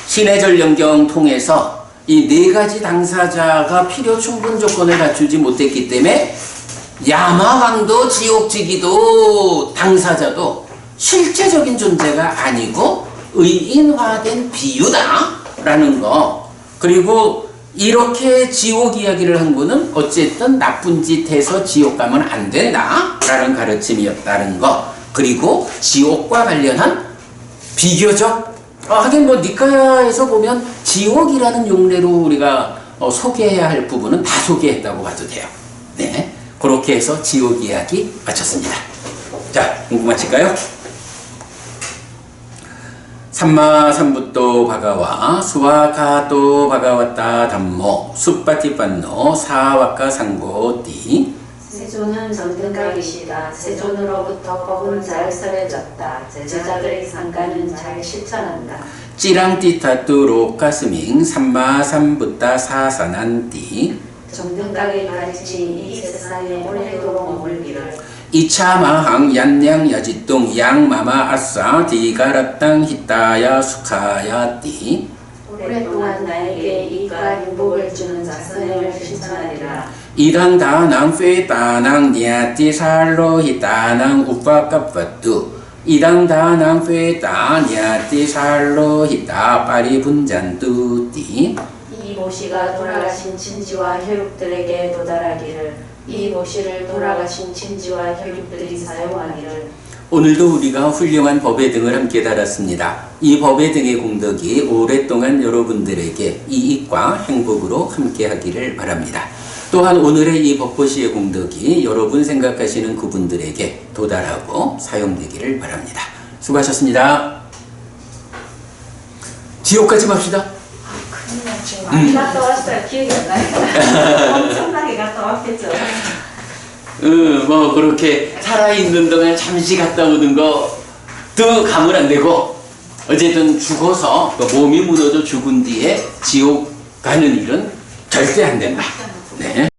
신해전령경 통해서 이 4가지 당사자가 필요 충분 조건을 갖추지 못했기 때문에 야마왕도 지옥지기도 당사자도 실제적인 존재가 아니고 의인화된 비유다라는 거, 그리고 이렇게 지옥 이야기를 한 거는 어쨌든 나쁜 짓 해서 지옥 가면 안 된다라는 가르침이었다는 거, 그리고 지옥과 관련한 비교적 하긴 니카야에서 보면 지옥이라는 용례로 우리가 소개해야 할 부분은 다 소개했다고 봐도 돼요. 네, 그렇게 해서 지옥 이야기 마쳤습니다. 자, 공부 마칠까요? 삼마삼부토 바가와 수와카토 바가와타 담모 숫바티빤노 사와카 상고띠 세존은 전등각이시다. 세존으로부터 법은 잘 설해졌다. 제자들의 상가는 잘 실천한다. 찌랑띠타뚜 로카스밍 삼마삼부타 사사난띠 정등각의 가르치 이 세상에 오래도록 머물기를. 이차마항 얀냥 야지똥 양마마 아싸 디가라땅 히타야 수카야띠 오랫동안 나에게 이익과 행복을 주는 자선행을 실천하리라. 이랑다낭 페다낭 니아띠 살로 히타낭 우파까빠뚜 이랑다낭 페다 니아띠 살로 히타 파리분잔뚜띠 이 모시가 돌아가신 친지와 혈육들에게 도달하기를. 이 모시를 돌아가신 친지와 혈육들이 사용하기를. 오늘도 우리가 훌륭한 법의 등을 함께 달았습니다. 이 법의 등의 공덕이 오랫동안 여러분들에게 이익과 행복으로 함께 하기를 바랍니다. 또한 오늘의 이 법보시의 공덕이 여러분 생각하시는 그분들에게 도달하고 사용되기를 바랍니다. 수고하셨습니다. 지옥까지 맙시다. 큰일 났죠. 많이 갔다 왔어요. 기억이 안 나요. 엄청나게 갔다 왔겠죠. 뭐 그렇게 살아있는 동안 잠시 갔다 오는 것도 감은 안 되고 어쨌든 죽어서 몸이 무너져 죽은 뒤에 지옥 가는 일은 절대 안 된다. 네.